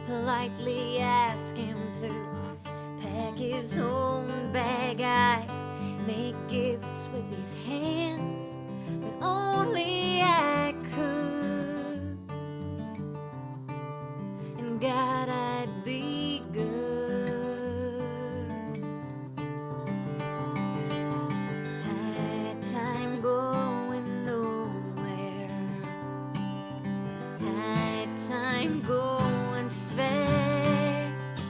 politely ask him to pack his own bag. I make gifts with these hands, but only I could. And God, I'd be good. Had time going nowhere, had time going fast.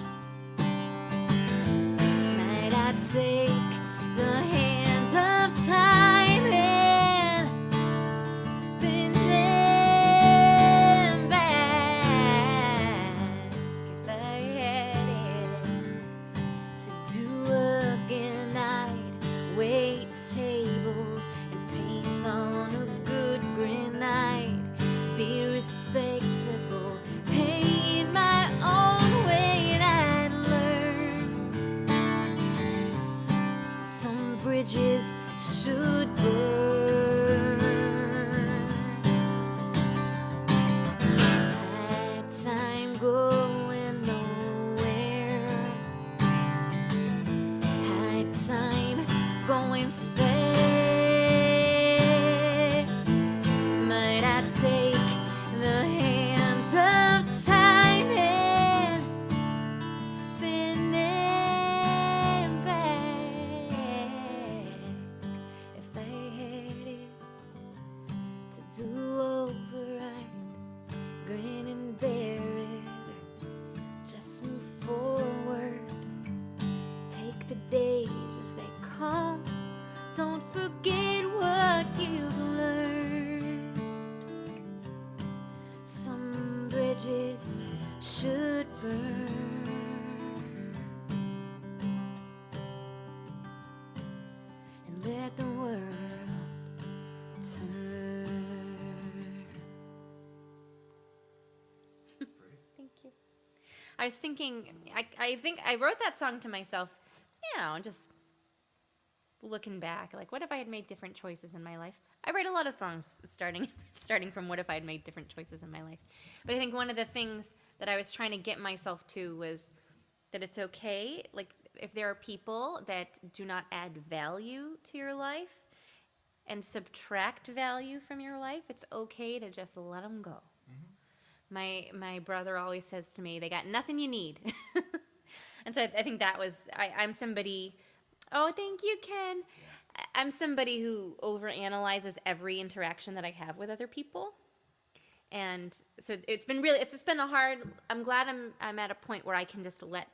Might I take the hands of time and bend them back? If I had it to do again, I'd wait tables and paint on a good grin. I'd be respectable, paint my own way, and I'd learn some bridges should burn. Had time going nowhere, had time going fast. Might I take the hands of time and bend them back? If I had it to do over, I'd grin and bear it, or just move forward. Take the days as they come, don't forget what you've learned. Some bridges should burn, and let the world turn. Thank you. I was thinking, I think I wrote that song to myself, just looking back, like, what if I had made different choices in my life? I write a lot of songs starting from what if I had made different choices in my life. But I think one of the things that I was trying to get myself to was that it's okay, like, if there are people that do not add value to your life and subtract value from your life, it's okay to just let them go. My brother always says to me, they got nothing you need. And so I think that was, I'm somebody, oh, thank you, Ken. I'm somebody who overanalyzes every interaction that I have with other people. And so it's been a hard, I'm glad I'm at a point where I can just let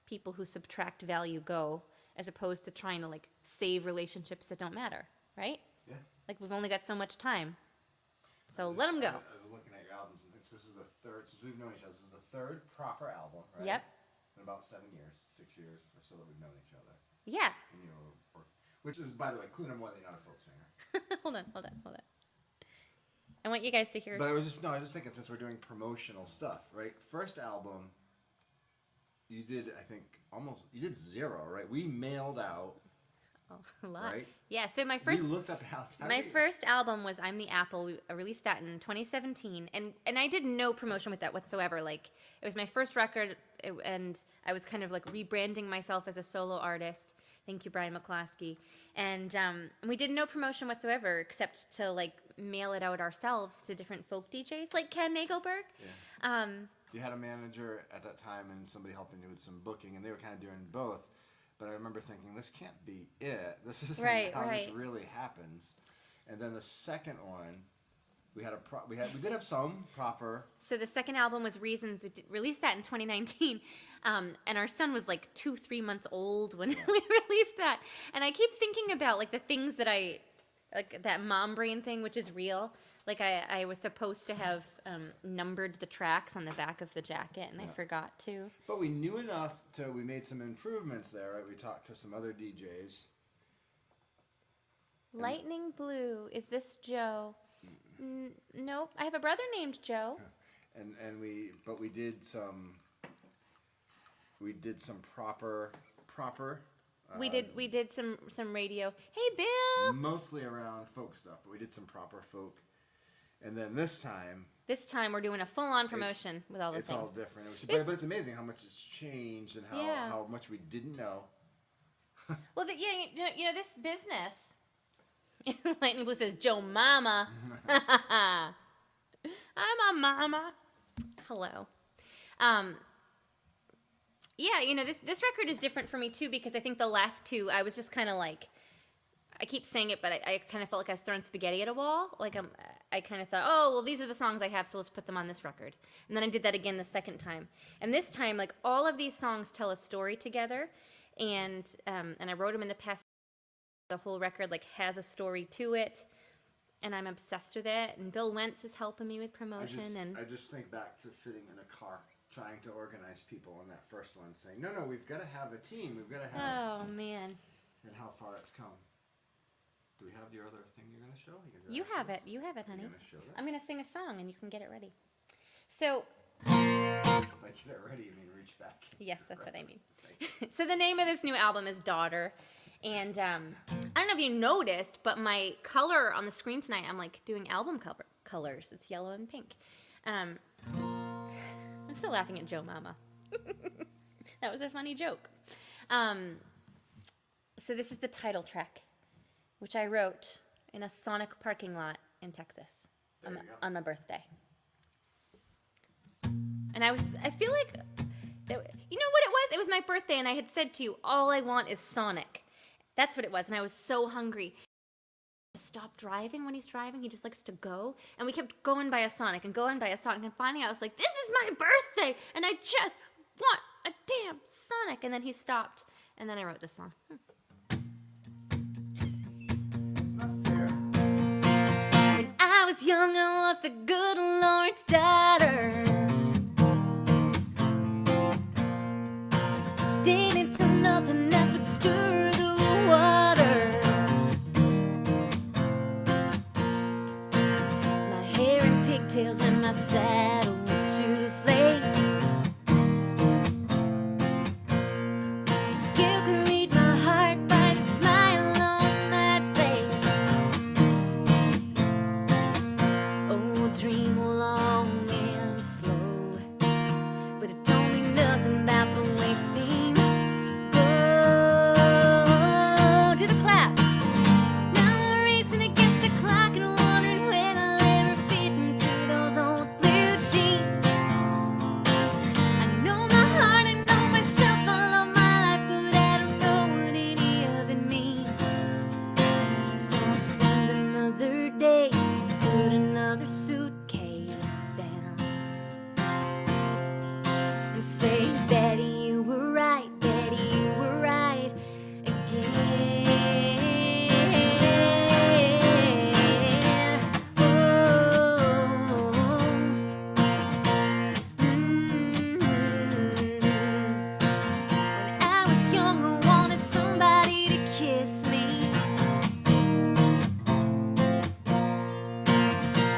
people who subtract value go, as opposed to trying to, like, save relationships that don't matter, right? Yeah. Like, we've only got so much time. So let them go. I was looking at your albums and things. This is the third, since we've known each other, this is the third proper album, right? Yep. In about 6 years or so that we've known each other. Yeah. And you were, which is, by the way, clue number one, that you're not a folk singer. Hold on. I want you guys to hear. But I was just thinking, since we're doing promotional stuff, right? First album, you did, I think, you did 0, right? We mailed out. Oh, a lot. Right? Yeah, so my We looked up how my first album was I'm the Apple. We released that in 2017, and I did no promotion with that whatsoever. Like, it was my first record, and I was kind of like rebranding myself as a solo artist. Thank you, Brian McCloskey. And we did no promotion whatsoever, except to, like, mail it out ourselves to different folk DJs, like Ken Nagelberg. Yeah. You had a manager at that time and somebody helping you with some booking, and they were kind of doing both. But I remember thinking, this can't be it. This isn't how this really happens. And then the second one, We had we did have some proper. So the second album was Reasons. We released that in 2019, and our son was like 2-3 months old when we released that. And I keep thinking about like the things that like that mom brain thing, which is real. Like I was supposed to have numbered the tracks on the back of the jacket, and I forgot to. But we knew enough we made some improvements there, right? We talked to some other DJs. Lightning Blue. Is this Joe? Nope. I have a brother named Joe. But we did some proper. We did some radio. Hey, Bill. Mostly around folk stuff, but we did some proper folk. And then this time we're doing a full-on promotion with all the it's things. all different. But it's amazing how much it's changed and how much we didn't know. Well, you know this business. Lightning Blue says, Joe Mama. I'm a mama. Hello. Yeah, you know, this record is different for me, too, because I think the last two, I was just kind of like, I keep saying it, but I kind of felt like I was throwing spaghetti at a wall. Like, I kind of thought, oh, well, these are the songs I have, so let's put them on this record. And then I did that again the second time. And this time, like, all of these songs tell a story together, and I wrote them in the past. The whole record like has a story to it, and I'm obsessed with it. And Bill Wentz is helping me with promotion. I just think back to sitting in a car trying to organize people on that first one, saying, "No, we've got to have a team. We've got to have." Oh man! And how far it's come. Do we have your other thing you're gonna show? You have it. You have it, honey. You're gonna show that? I'm gonna sing a song, and you can get it ready. So. If I get it ready, I mean reach back. Yes, that's what I mean. So the name of this new album is Daughter. And I don't know if you noticed, but my color on the screen tonight, I'm like doing album colors. It's yellow and pink. I'm still laughing at Joe Mama. That was a funny joke. So this is the title track, which I wrote in a Sonic parking lot in Texas on my birthday. And I feel like, you know what it was? It was my birthday, and I had said to you, all I want is Sonic. That's what it was, and I was so hungry. To stop driving when he's driving, he just likes to go, and we kept going by a Sonic, and finally I was like, this is my birthday, and I just want a damn Sonic, and then he stopped, and then I wrote this song. It's not fair. When I was young, I was the good Lord's daughter. Didn't do nothing that would stir the water. My hair in pigtails and my saddle was shoeless lace. You could read my heart by the smile on my face. Oh, dream long and slow, but it don't mean nothing about the way things go. To the claps. Now I'm racing against the clock and wondering when I'll ever fit into those old blue jeans. I know my heart, I know myself, I love my life, but I don't know what any of it means. So I'll spend another day, put another suitcase down, and say, Daddy, you were right, Daddy, you were right again. Oh, When I was young, I wanted somebody to kiss me,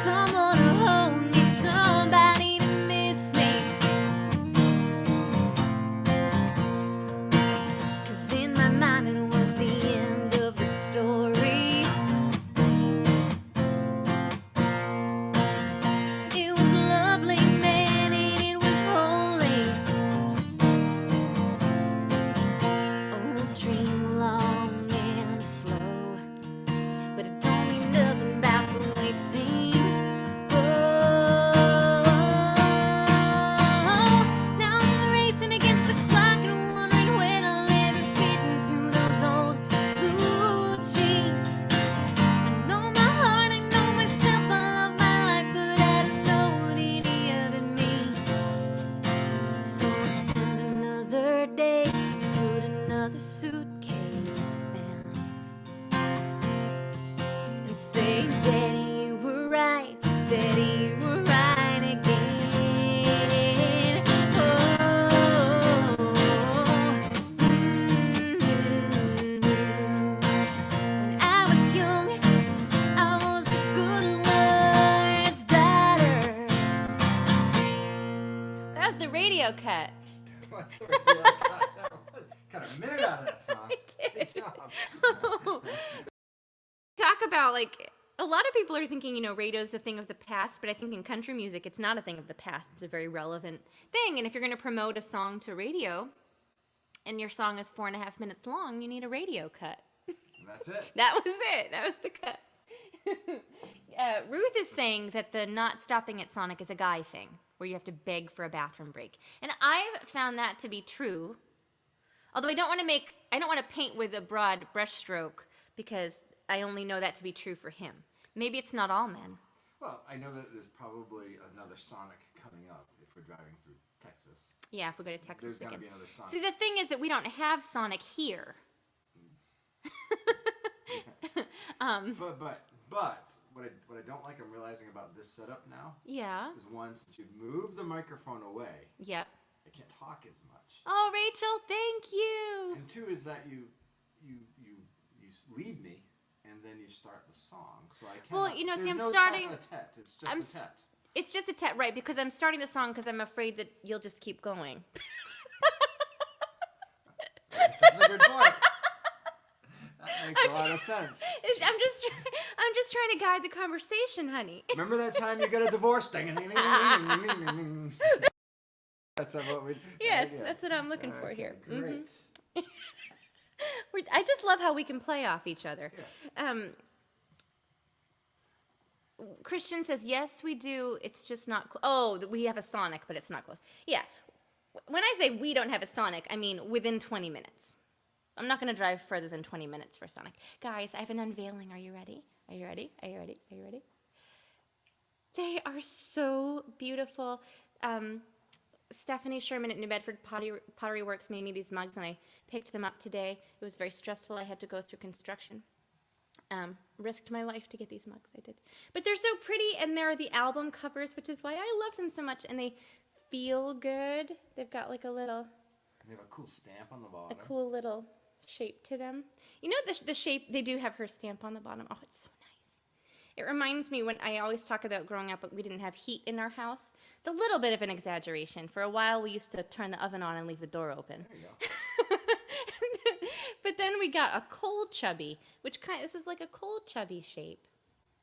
someone radio cut. What's the radio cut? Got a minute out of that song. Good job. Talk about, like, a lot of people are thinking, radio's the thing of the past, but I think in country music, it's not a thing of the past. It's a very relevant thing. And if you're going to promote a song to radio and your song is 4.5 minutes long, you need a radio cut. And that's it. That was it. That was the cut. Ruth is saying that the not stopping at Sonic is a guy thing, where you have to beg for a bathroom break. And I've found that to be true. Although I don't want to paint with a broad brushstroke, because I only know that to be true for him. Maybe it's not all men. Well, I know that there's probably another Sonic coming up if we're driving through Texas. Yeah, if we go to Texas There's again. got to be another Sonic. See, the thing is that we don't have Sonic here. But what I don't like, I'm realizing about this setup now, Yeah. is one, since you move the microphone away, Yep. I can't talk as much. Oh, Rachel, thank you. And two is that you lead me, and then you start the song, so I can't. Well, there's I'm no starting- tete-a-tete. It's just I'm a tete. It's just a right, because I'm starting the song because I'm afraid that you'll just keep going. That's a good point. That makes a lot of sense. I'm just trying to guide the conversation, honey. Remember that time you got a divorce? Ding, ding, ding, ding, ding, ding, ding, ding. That's what we. Yes, yes. that's what I'm looking for Okay, here. Great. I just love how we can play off each other. Yeah. Christian says, yes, we do. It's just not we have a Sonic, but it's not close. Yeah. When I say we don't have a Sonic, I mean within 20 minutes. I'm not going to drive further than 20 minutes for Sonic. Guys, I have an unveiling. Are you ready? Are you ready? Are you ready? Are you ready? They are so beautiful. Stephanie Sherman at New Bedford Pottery Works made me these mugs, and I picked them up today. It was very stressful. I had to go through construction. Risked my life to get these mugs. I did. But they're so pretty, and they're the album covers, which is why I love them so much, and they feel good. They've got like a little... They have a cool stamp on the bottom. A cool little shape to them. You know the shape, they do have her stamp on the bottom. Oh, it's so nice. It reminds me when I always talk about growing up, we didn't have heat in our house. It's a little bit of an exaggeration. For a while, we used to turn the oven on and leave the door open. There you go. But then we got a cold chubby, this is like a cold chubby shape.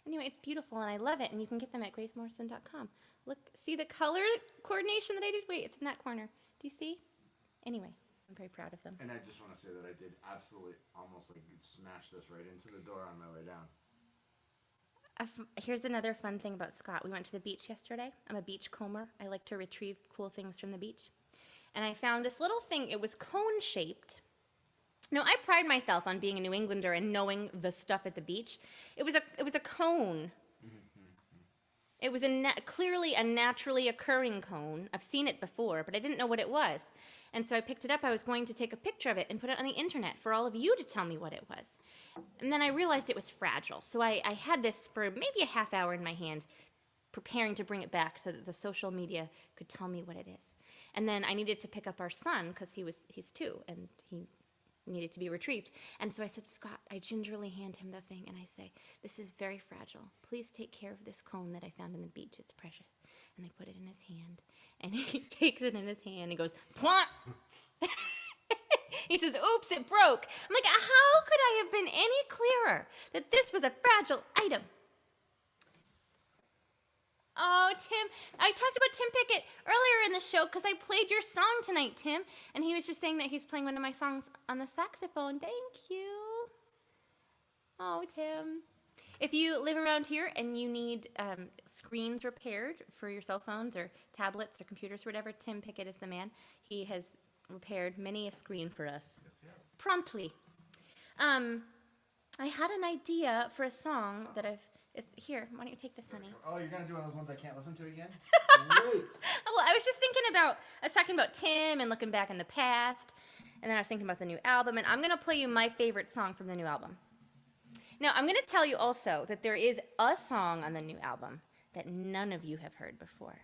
Anyway, it's beautiful and I love it, and you can get them at gracemorrison.com. Look, see the color coordination that I did? Wait, it's in that corner. Do you see? Anyway, I'm very proud of them. And I just want to say that I did absolutely almost like smash this right into the door on my way down. Here's another fun thing about Scott. We went to the beach yesterday. I'm a beach comber. I like to retrieve cool things from the beach. And I found this little thing. It was cone-shaped. Now, I pride myself on being a New Englander and knowing the stuff at the beach. It was a cone. It was clearly a naturally occurring cone. I've seen it before, but I didn't know what it was. And so I picked it up. I was going to take a picture of it and put it on the internet for all of you to tell me what it was. And then I realized it was fragile. So I had this for maybe a half hour in my hand, preparing to bring it back so that the social media could tell me what it is. And then I needed to pick up our son because he's 2 and he needed to be retrieved. And so I said, Scott, I gingerly hand him the thing and I say, this is very fragile. Please take care of this cone that I found in the beach. It's precious. And I put it in his hand and he takes it in his hand and goes, plonk. He says, oops, it broke. I'm like, how could I have been any clearer that this was a fragile item? Oh, Tim, I talked about Tim Pickett earlier in the show because I played your song tonight, Tim. And he was just saying that he's playing one of my songs on the saxophone. Thank you. Oh, Tim. If you live around here and you need screens repaired for your cell phones or tablets or computers or whatever, Tim Pickett is the man. He has repaired many a screen for us. Yes, yeah. Promptly. I had an idea for a song that it's here. Why don't you take this, honey? Oh, you're going to do one of those ones I can't listen to again? Great. Well, I was just I was talking about Tim and looking back in the past, and then I was thinking about the new album, and I'm going to play you my favorite song from the new album. Now, I'm going to tell you also that there is a song on the new album that none of you have heard before.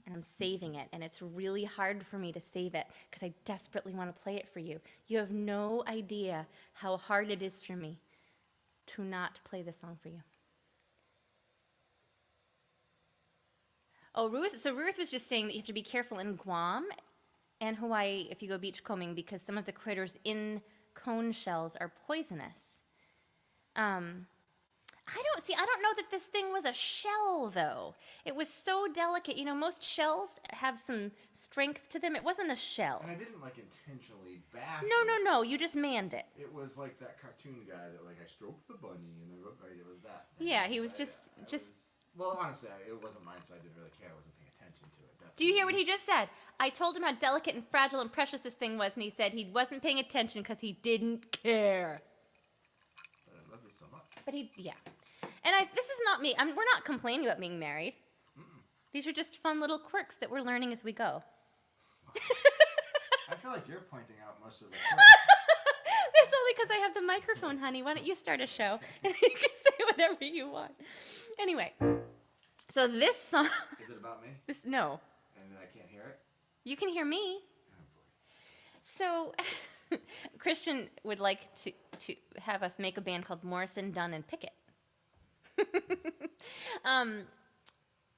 And I'm saving it, and it's really hard for me to save it because I desperately want to play it for you. You have no idea how hard it is for me to not play this song for you. Oh, Ruth. So Ruth was just saying that you have to be careful in Guam and Hawaii if you go beachcombing because some of the critters in cone shells are poisonous. I don't know that this thing was a shell though. It was so delicate. You know, most shells have some strength to them. It wasn't a shell. And I didn't like intentionally bash No. You just manned it. It was like that cartoon guy that like I stroked the bunny and I wrote, right, it was that thing. Yeah, he was I just. Well, honestly, it wasn't mine, so I didn't really care. I wasn't paying attention to it. Do you hear what he just said? I told him how delicate and fragile and precious this thing was, and he said he wasn't paying attention because he didn't care. But I love you so much. But yeah. And this is not me. We're not complaining about being married. These are just fun little quirks that we're learning as we go. I feel like you're pointing out most of the quirks. That's only because I have the microphone, honey. Why don't you start a show and you can say whatever you want. Anyway, so this song. Is it about me? No. And I can't hear it? You can hear me. Oh, boy. So Christian would like to have us make a band called Morrison, Dunn, and Pickett.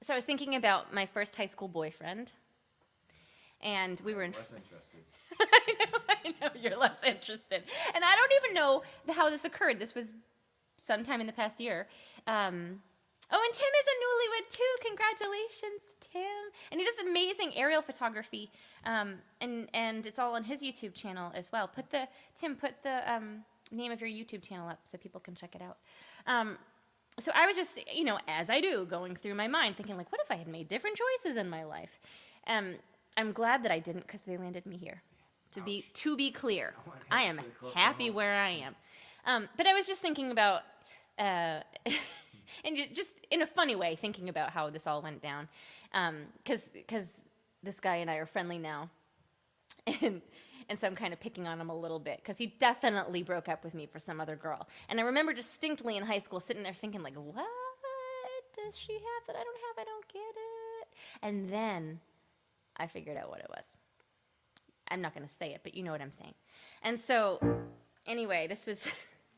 So I was thinking about my first high school boyfriend, and we were in. Less interested. I know, you're less interested, and I don't even know how this occurred. This was sometime in the past year. Oh, and Tim is a newlywed too. Congratulations, Tim! And he does amazing aerial photography, and it's all on his YouTube channel as well. Put the name of your YouTube channel up so people can check it out. So I was just, as I do, going through my mind, thinking like, what if I had made different choices in my life? I'm glad that I didn't because they landed me here. To be clear, I am happy where I am. But I was just thinking about, and just in a funny way, thinking about how this all went down, because this guy and I are friendly now, and so I'm kind of picking on him a little bit because he definitely broke up with me for some other girl. And I remember distinctly in high school sitting there thinking like, what does she have that I don't have? I don't get it. And then I figured out what it was. I'm not going to say it, but you know what I'm saying. And so anyway, this was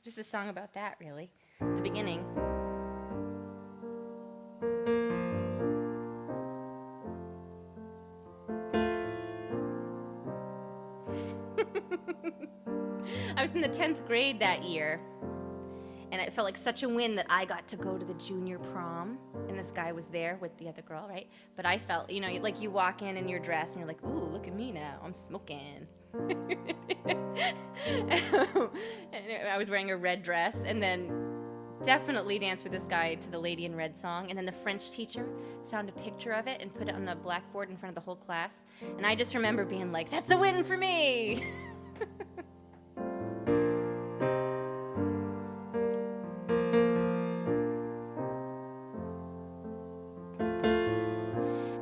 just a song about that, really. The beginning. I was in the 10th grade that year, and it felt like such a win that I got to go to the junior prom, and this guy was there with the other girl, right? But I felt, like you walk in your dress, and you're like, ooh, look at me now, I'm smoking. And I was wearing a red dress, and then definitely danced with this guy to the Lady in Red song, and then the French teacher found a picture of it and put it on the blackboard in front of the whole class, and I just remember being like, that's a win for me!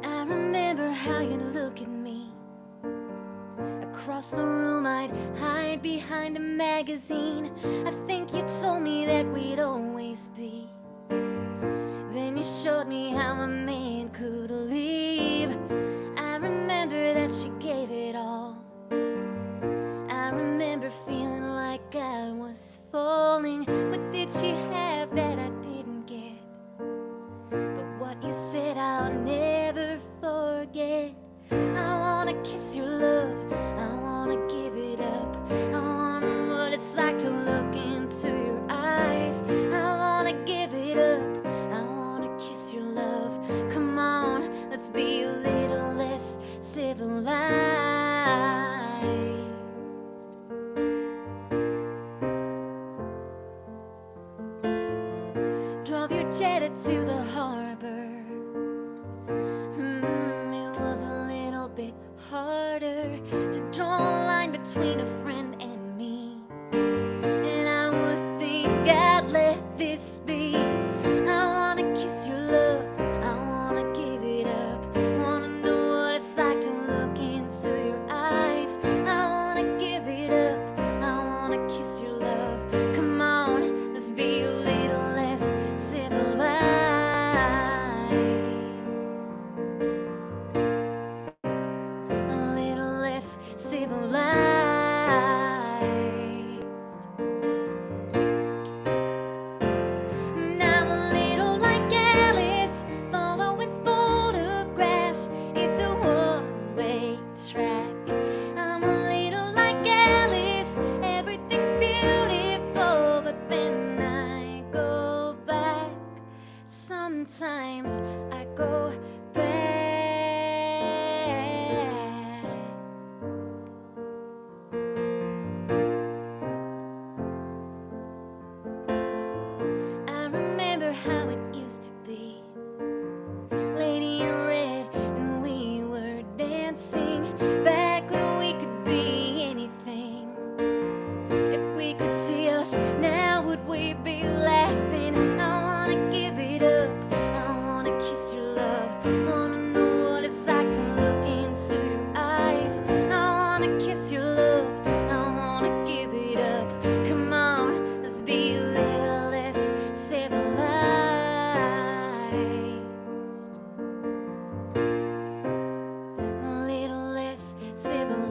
I remember how you'd look at me. Across the room I'd hide behind a magazine. I think you told me that we'd always be. Then you showed me how a man could leave. I remember that you gave it all. I remember feeling like I was falling. What did she have that I didn't get? But what you said I'll never forget. I wanna kiss your love, I wanna give it up. I wanna what it's like to look into your eyes. I wanna give it up, I wanna kiss your love. Come on, let's be a little less civilized. Drove your Jetta to the harbor. It was a little bit harder to draw a line between a friend and me. And I would think I'd let this be. I wanna kiss your love, I wanna give it up. Wanna know what it's like to look into your eyes. I wanna give it up, I wanna kiss your love. Come on, let's be a little less civilized. A little less civilized. sometimes I go back. I remember how it used to be, Lady in Red, and we were dancing back when we could be anything. If we could see us now, would we be laughing? I wanna give it up, I wanna kiss your love, wanna know what it's like to look into your eyes. I wanna kiss your love, I wanna give it up. Come on, let's be a little less civilized, a little less civilized.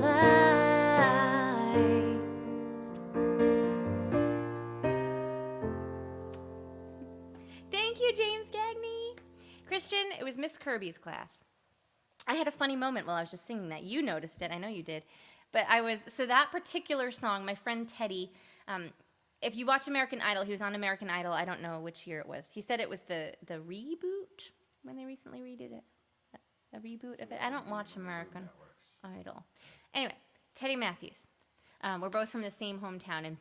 Thank you, James Gagney. Christian, it was Miss Kirby's class. I had a funny moment while I was just singing that. You noticed it. I know you did. But so that particular song, my friend Teddy, if you watch American Idol, he was on American Idol. I don't know which year it was. He said it was the reboot when they recently redid it. A reboot of it. I don't watch American Idol. Anyway, Teddy Matthews. We're both from the same hometown, and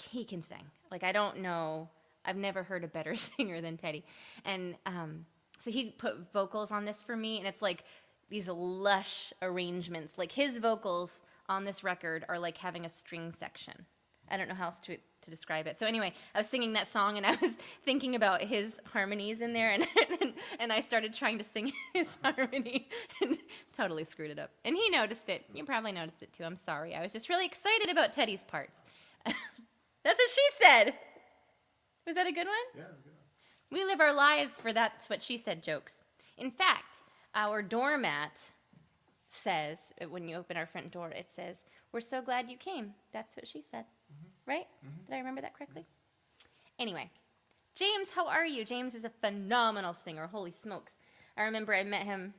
he can sing. Like, I don't know. I've never heard a better singer than Teddy. And so he put vocals on this for me, and it's like these lush arrangements. Like, his vocals on this record are like having a string section. I don't know how else to describe it. So anyway, I was singing that song, and I was thinking about his harmonies in there, and I started trying to sing his harmony and totally screwed it up. And he noticed it. You probably noticed it too. I'm sorry. I was just really excited about Teddy's parts. That's what she said. Was that a good one? Yeah, that's a good one. We live our lives for that's what she said jokes. In fact, our doormat says, when you open our front door, it says, "We're so glad you came." That's what she said. Right? Did I remember that correctly? Anyway, James, how are you? James is a phenomenal singer. Holy smokes. I remember I met him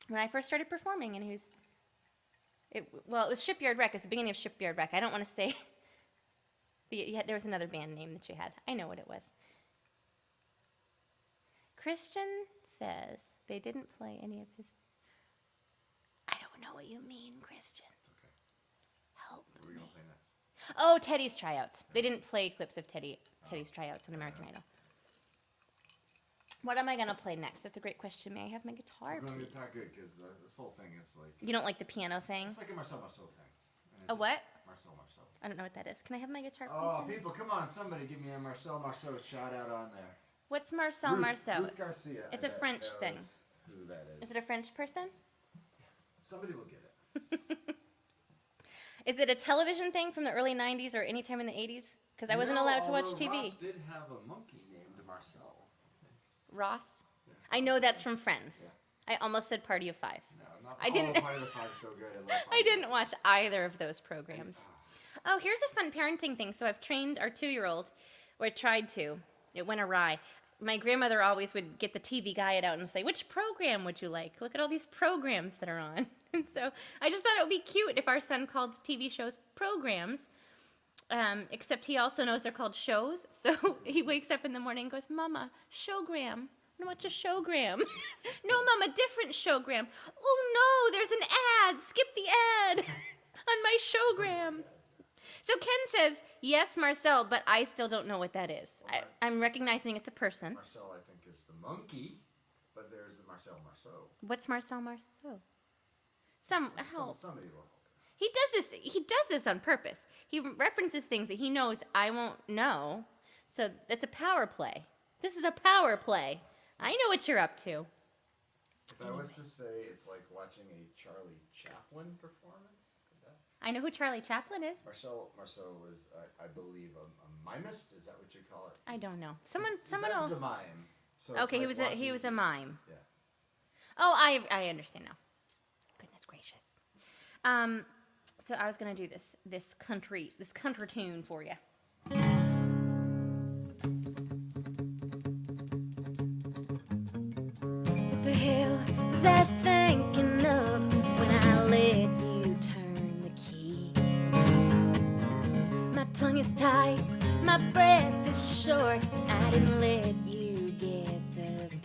when I first started performing, and it was Shipyard Rec. It was the beginning of Shipyard Rec. I don't want to say... there was another band name that you had. I know what it was. Christian says they didn't play any of his... I don't know what you mean, Christian. Okay. Help What are we me. going to play next? Oh, Teddy's tryouts. They didn't play clips of Teddy's tryouts on American Idol. What am I going to play next? That's a great question. May I have my guitar, We're going please? guitar good, because this whole thing is like... You don't like the piano thing? It's like a Marcel Marceau thing. And it's A what? Marcel Marceau. I don't know what that is. Can I have my guitar, please? Oh, then? people, come on. Somebody give me a Marcel Marceau shout out on there. What's Marcel Marceau? Ruth Garcia. It's a French thing. Who that is. Is it a French person? Somebody will get it. Is it a television thing from the early 90s or any time in the 80s? Because I wasn't allowed to watch although TV. Ross did have a monkey named Marcel. Ross? Yeah. I know that's from Friends. I almost said Party of Five. No, not I didn't- Part of the Five so good. I didn't watch either of those programs. Oh, here's a fun parenting thing. So I've trained our 2-year-old, or I tried to. It went awry. My grandmother always would get the TV guide out and say, "Which program would you like? Look at all these programs that are on." And so I just thought it would be cute if our son called TV shows programs, except he also knows they're called shows. So he wakes up in the morning and goes, "Mama, showgram. I want to watch a showgram." "No, Mama, different showgram." "Oh, no, there's an ad. Skip the ad on my showgram." So Ken says, "Yes, Marcel, but I still don't know what that is." I'm recognizing it's a person. Marcel, I think, is the monkey, but there's Marcel Marceau. What's Marcel Marceau? Help. Somebody will help. He does this on purpose. He references things that he knows I won't know. So it's a power play. This is a power play. I know what you're up to. If I was to say it's like watching a Charlie Chaplin performance, I know who Charlie Chaplin is. Marcel was, I believe, a mimist. Is that what you call it? I don't know. Someone He does will. the mime. So it's Okay, like he was a watching- mime. Yeah. Oh, I understand now. Goodness gracious. So I was gonna do this country tune for you. What the hell was I thinking of when I let you turn the key? My tongue is tied, my breath is short. I didn't let you get the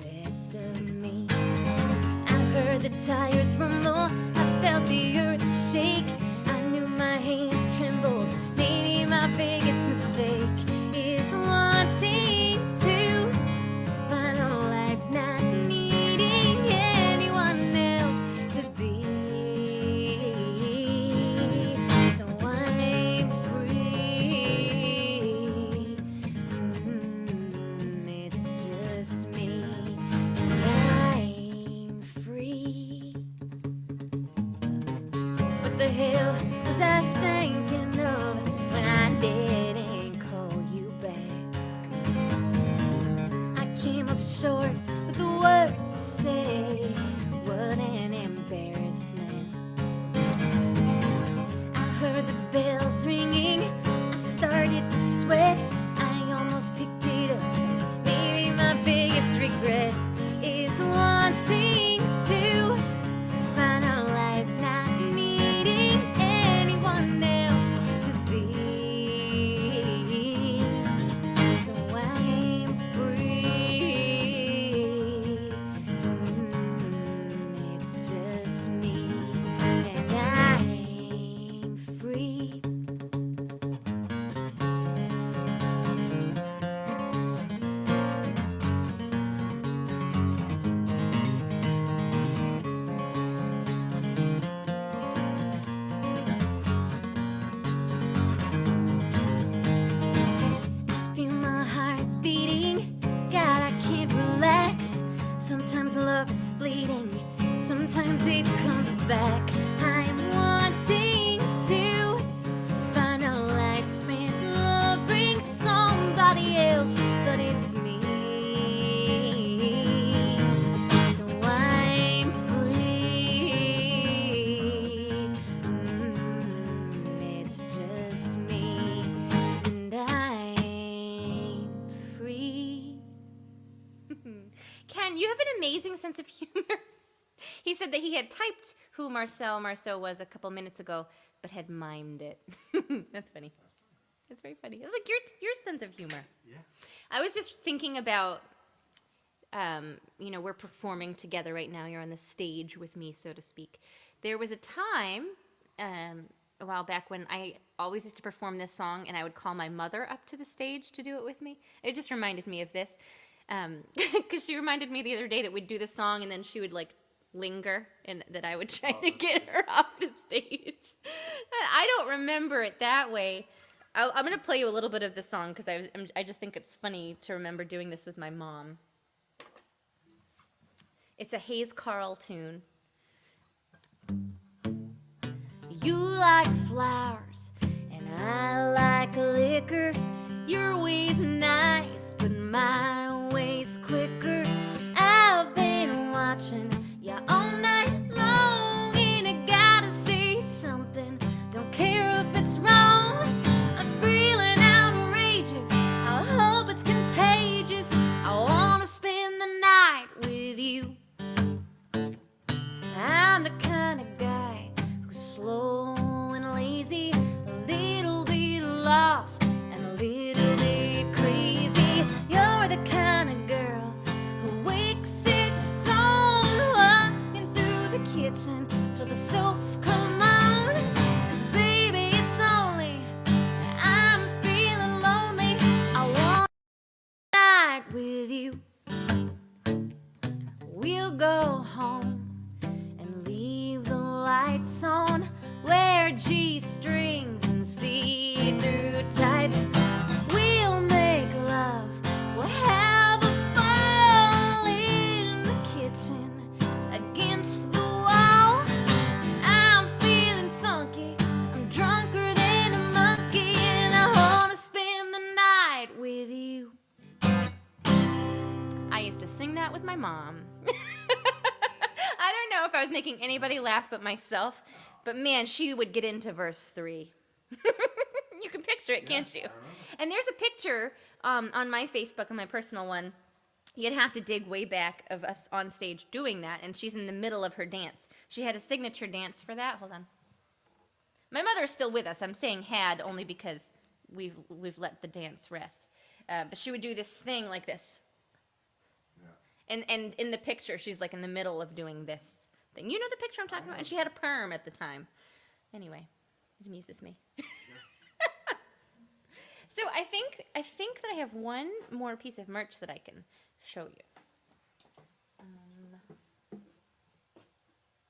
tires rumble, I felt the earth shake. I knew my hands trembled. Maybe my biggest mistake is wanting to find a life not needing anyone else to be. So I'm free. It's just me, and I'm free. What the hell was I thinking of when I didn't call you back? I came up short with the words to say. What an embarrassment. I heard the bells ringing. I started to sweat. I almost picked it up. Maybe my biggest regret is wanting to find a life not needing anyone else to be. So I'm free. It's just me, and I'm free. Feel my heart beating. God, I can't relax. Sometimes love is fleeting. Sometimes it comes back. I'm wanting to find a life spent loving somebody else, but it's me. So I'm free. It's just me, and I'm free. Ken, you have an amazing sense of humor. He said that he had typed who Marcel Marceau was a couple minutes ago, but had mimed it. That's funny. That's very funny. It was like your sense of humor. Yeah. I was just thinking about, we're performing together right now. You're on the stage with me, so to speak. There was a time a while back when I always used to perform this song, and I would call my mother up to the stage to do it with me. It just reminded me of this, because she reminded me the other day that we'd do the song, and then she would like linger, and that I would try to get her off the stage. I don't remember it that way. I'm going to play you a little bit of the song because I just think it's funny to remember doing this with my mom. It's a Hayes Carll tune. You like flowers and I like liquor. Your way's nice, but my way's quicker. I've been watching you all night long, and I gotta say something. Don't care if it's wrong. I'm feeling outrageous. I hope it's contagious. I wanna spend the night with you. I'm the kind of guy who's slow and lazy, a little bit lost and a little bit crazy. You're the kind of girl who wakes at dawn, walking through the kitchen till the soaps come on. And baby, it's only I'm feeling lonely. I want a night with you. We'll go home and leave the lights on. Wear G-strings and see-through tights. We'll make love. We'll have a ball in the kitchen against the wall. I'm feeling funky. I'm drunker than a monkey, and I wanna spend the night with you. I used to sing that with my mom. I don't know if I was making anybody laugh but myself, but man, she would get into verse 3. You can picture it, can't you? And there's a picture on my Facebook, on my personal one. You'd have to dig way back of us on stage doing that, and she's in the middle of her dance. She had a signature dance for that. Hold on. My mother's still with us. I'm saying had only because we've let the dance rest. But she would do this thing like this. And in the picture, she's like in the middle of doing this. thing. You know the picture I'm talking about? And she had a perm at the time. Anyway, it amuses me. So I think that I have one more piece of merch that I can show you.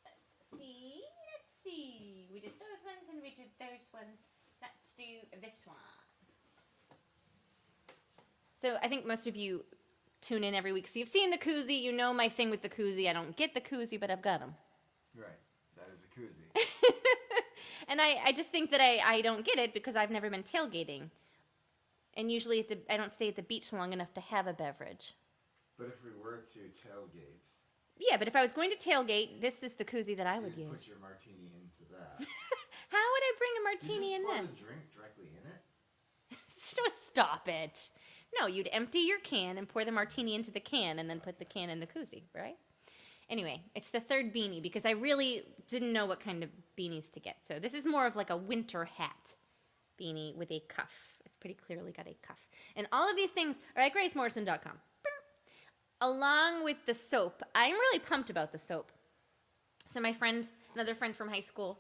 Let's see. We did those ones and we did those ones. Let's do this one. So I think most of you tune in every week. So you've seen the koozie. You know my thing with the koozie. I don't get the koozie, but I've got them. Right. That is a koozie. And I just think that I don't get it because I've never been tailgating. And usually I don't stay at the beach long enough to have a beverage. But if we were to tailgate... Yeah, but if I was going to tailgate, this is the koozie that I would use. Put your martini into that. How would I bring a martini in you just this? pour the drink directly in it? Stop it. No, you'd empty your can and pour the martini into the can and then put the can in the koozie, right? Anyway, it's the third beanie because I really didn't know what kind of beanies to get. So this is more of like a winter hat beanie with a cuff. It's pretty clearly got a cuff. And all of these things are at gracemorrison.com. Along with the soap. I'm really pumped about the soap. So my friend, another friend from high school,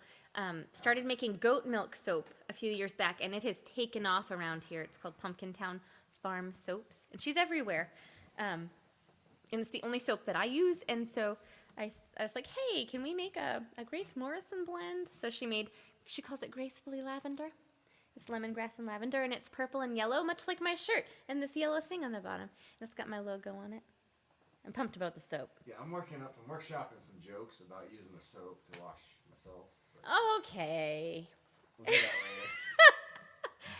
started making goat milk soap a few years back, and it has taken off around here. It's called Pumpkin Town Farm Soaps, and she's everywhere. And it's the only soap that I use, and so I was like, hey, can we make a Grace Morrison blend? So she calls it Gracefully Lavender. It's lemongrass and lavender, and it's purple and yellow, much like my shirt, and this yellow thing on the bottom. And it's got my logo on it. I'm pumped about the soap. Yeah, I'm workshopping some jokes about using the soap to wash myself. Okay. We'll do that later.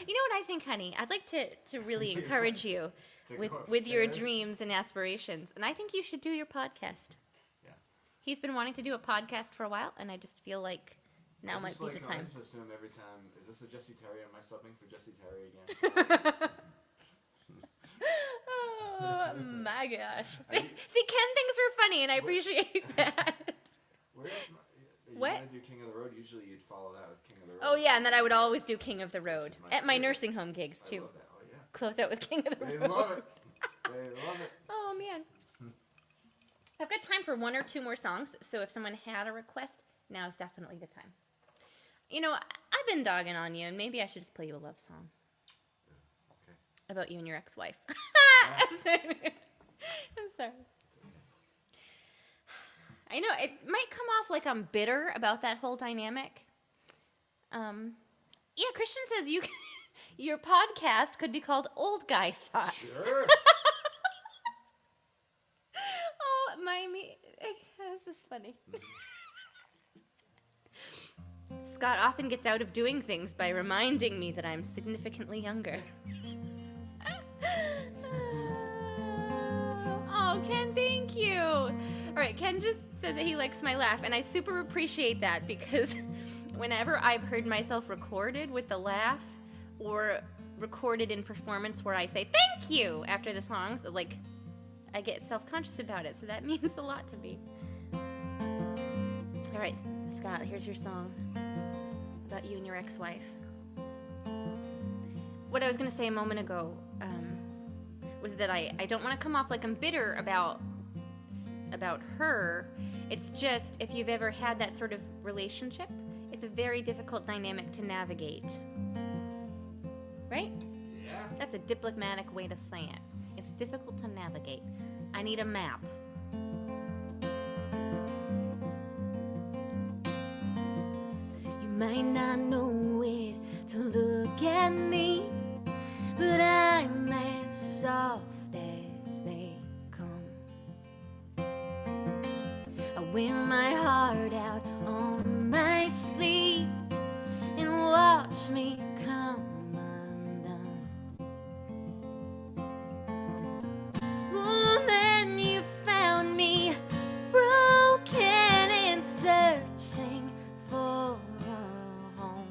You know what I think, honey? I'd like to really encourage you To with go your upstairs? dreams and aspirations. And I think you should do your podcast. Yeah. He's been wanting to do a podcast for a while, and I just feel like now might be the I time. just assume every time, is this a Jesse Terry? Am I subbing for Jesse Terry again? Oh my gosh. I- See, Ken thinks we're funny, and I appreciate that. Where's my... You What? want to do King of the Road? Usually you'd follow that with King of the Road. Oh, yeah, and then I would always do King of the Road my at my favorite. nursing home gigs, I too. love that. Oh, yeah. Close out with King of the They Road. love it. They love it. Oh, man. I've got time for one or two more songs, so if someone had a request, now is definitely the time. You know, I've been dogging on you, and maybe I should just play you a love song Okay. about you and your ex-wife. Yeah. I'm sorry. I'm sorry. I know, it might come off like I'm bitter about that whole dynamic. Yeah, Christian says your podcast could be called Old Guy Thoughts. Sure. Oh, this is funny. Scott often gets out of doing things by reminding me that I'm significantly younger. Oh, Ken, thank you. All right, Ken just said that he likes my laugh, and I super appreciate that because whenever I've heard myself recorded with the laugh or recorded in performance where I say thank you after the songs, like, I get self-conscious about it, so that means a lot to me. All right, Scott, here's your song about you and your ex-wife. What I was going to say a moment ago was that I don't want to come off like I'm bitter about her. It's just, if you've ever had that sort of relationship, it's a very difficult dynamic to navigate. Right? Yeah. That's a diplomatic way to say it. It's difficult to navigate. I need a map. You might not know it to look at me, but I'm as soft as they come. I wear my heart out on my sleeve and watch me come undone. Woman, you found me broken and searching for a home.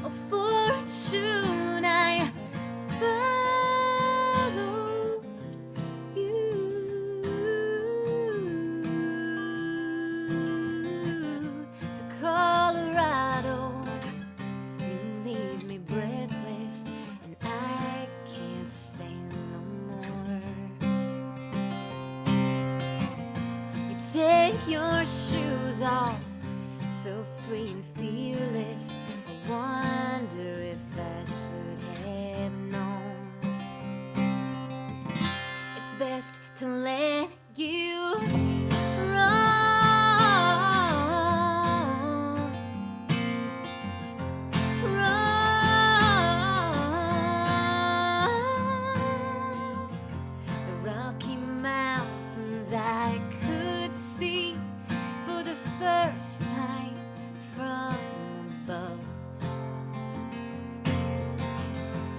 A fortune I followed you to call take your shoes off, so free and fearless. I wonder if I should have known. It's best to let you run. The Rocky Mountains I could see for the first time from above.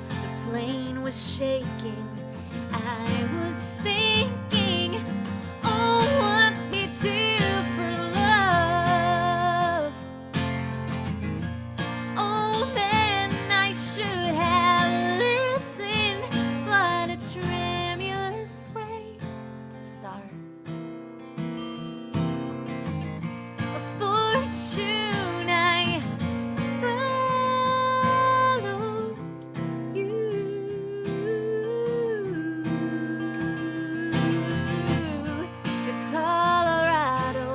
The plane was shaking, I was thinking, oh, what we do for love. Oh man, I should have listened, but a tremulous way to start. A fortune I followed you. To Colorado,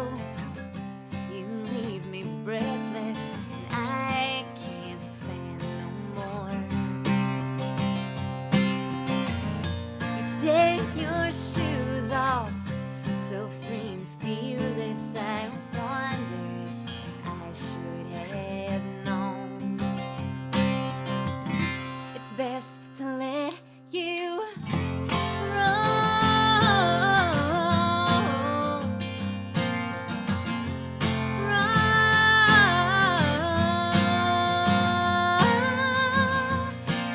you leave me breathless, and I can't stand no more. You take your shoes off, so free and fearless. I wonder if I should have known. It's best to let you run.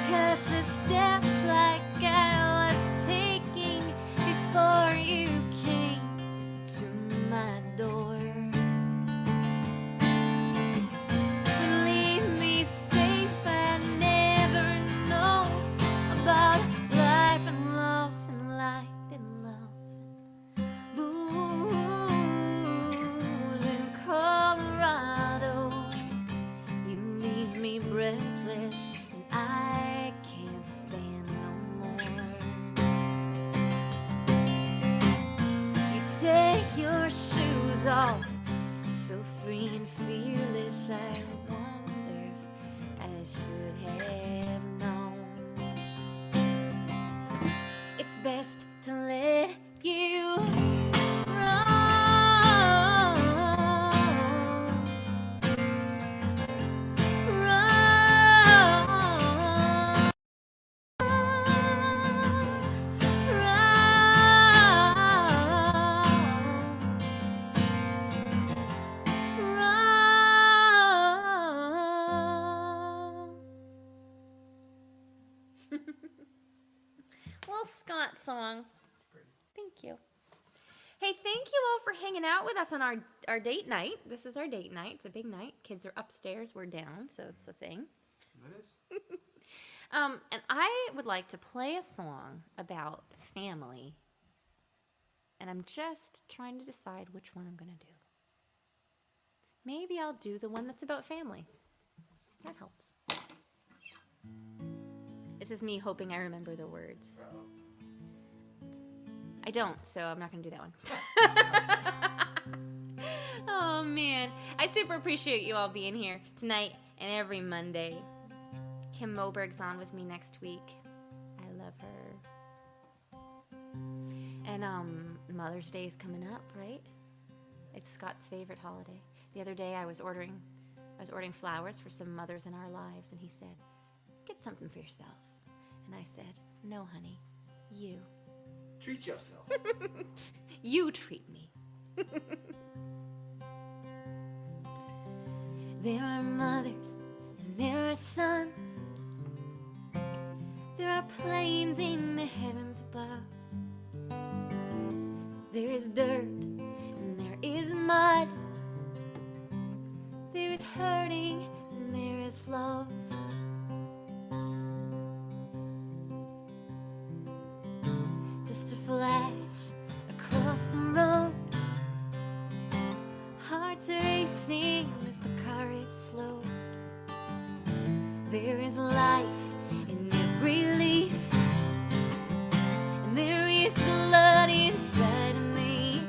Cautious steps like I was taking before you came to my door. You leave me safe, I never know about life and loss and light and love. Booze in Colorado, you leave me breathless, and I can't stand no more. You take your shoes off, so free and fearless. I wonder if I should have known. It's best to let you run. Little Scott song. Thank you. Hey, thank you all for hanging out with us on our date night. This is our date night. It's a big night. Kids are upstairs. We're down, so it's a thing. That is. And I would like to play a song about family. And I'm just trying to decide which one I'm going to do. Maybe I'll do the one that's about family. That helps. This is me hoping I remember the words. I don't, so I'm not going to do that one. Oh, man. I super appreciate you all being here tonight and every Monday. Kim Moberg's on with me next week. I love her. And Mother's Day is coming up, right? It's Scott's favorite holiday. The other day I was ordering flowers for some mothers in our lives, and he said, "Get something for yourself." And I said, "No, honey, you. Treat yourself. You treat me." There are mothers and there are sons. There are planes in the heavens above. There is dirt and there is mud. There is hurting and there is love. Just a flash across the road. Hearts are racing as the car is slowed. There is life in every leaf, and there is blood inside of me.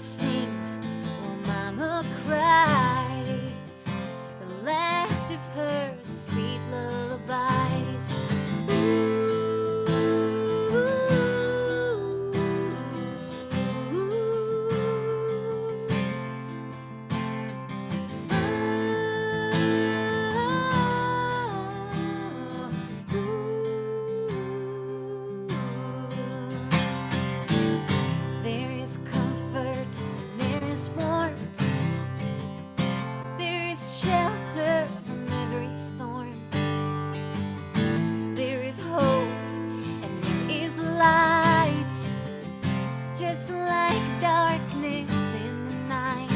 sings while Mama cries, the last of her sweet lullabies. There is comfort and there is warmth. There is shelter from every storm. There is hope and there is light, just like darkness in the night.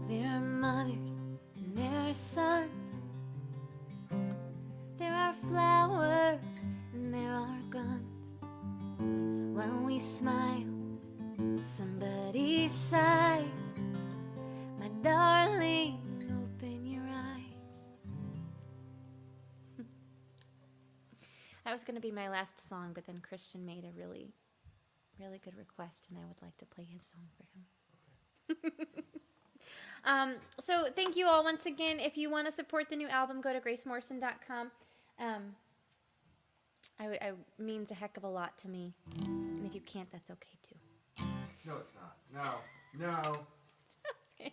There are mothers and there are sons. There are flowers and there are guns. When we smile, somebody sighs. My darling, open your eyes. That was going to be my last song, but then Christian made a really, really good request, and I would like to play his song for him. So thank you all once again. If you want to support the new album, go to gracemorrison.com. It means a heck of a lot to me. And if you can't, that's okay too. No, it's not. No. Sorry.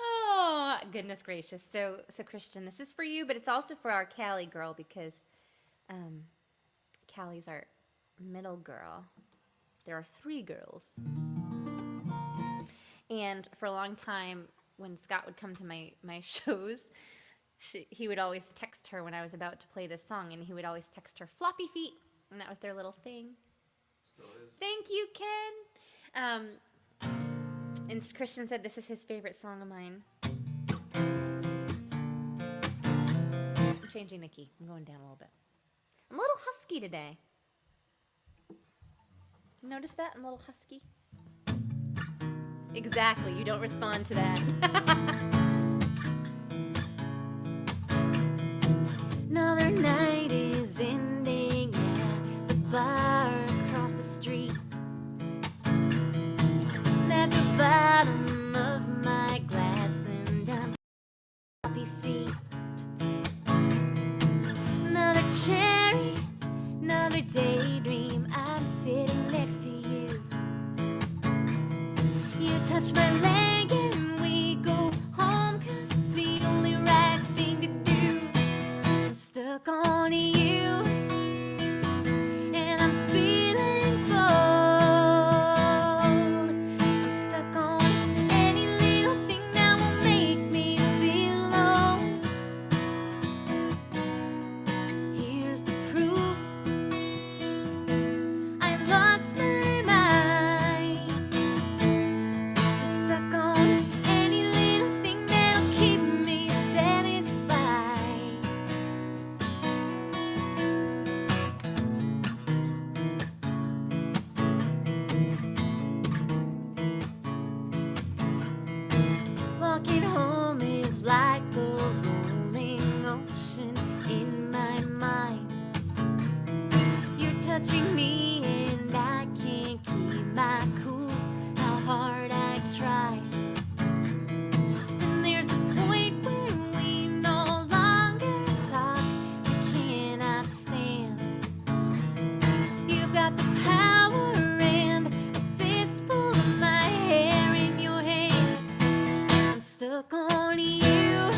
Oh, goodness gracious. So Christian, this is for you, but it's also for our Callie girl, because Callie's our middle girl. There are 3 girls. And for a long time, when Scott would come to my shows, he would always text her when I was about to play this song, and he would always text her floppy feet, and that was their little thing. Still is. Thank you, Ken. And Christian said this is his favorite song of mine. I'm changing the key. I'm going down a little bit. I'm a little husky today. Notice that? I'm a little husky. Exactly. You don't respond to that. Another night is ending at the bar across the street. At the bottom of my glass, and I'm happy feet. Another cherry, another daydream. I'm sitting next to you. You touch my leg and we go home, 'cause it's the only right thing to do. I'm stuck on you, and I'm feeling bold. I'm stuck on any little thing that will make me feel low. Here's the proof. I've lost my mind. I'm stuck on any little thing that'll keep me satisfied. Walking home is like a rolling ocean in my mind. You're touching me and I can't keep my cool, how hard I try. And there's a point where we no longer talk, we cannot stand. You've got the power and a fistful of my hair in your hand. I'm stuck on you,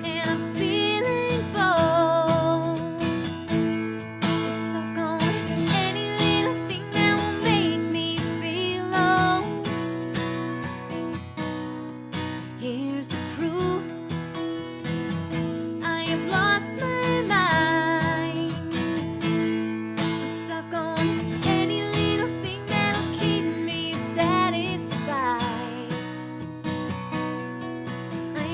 and I'm feeling bold. I'm stuck on any little thing that will make me feel low. Here's the proof. I have lost my mind. I'm stuck on any little thing that'll keep me satisfied. I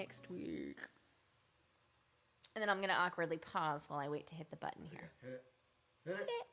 next week. And then I'm going to awkwardly pause while I wait to hit the button here. Hit it. Hit it.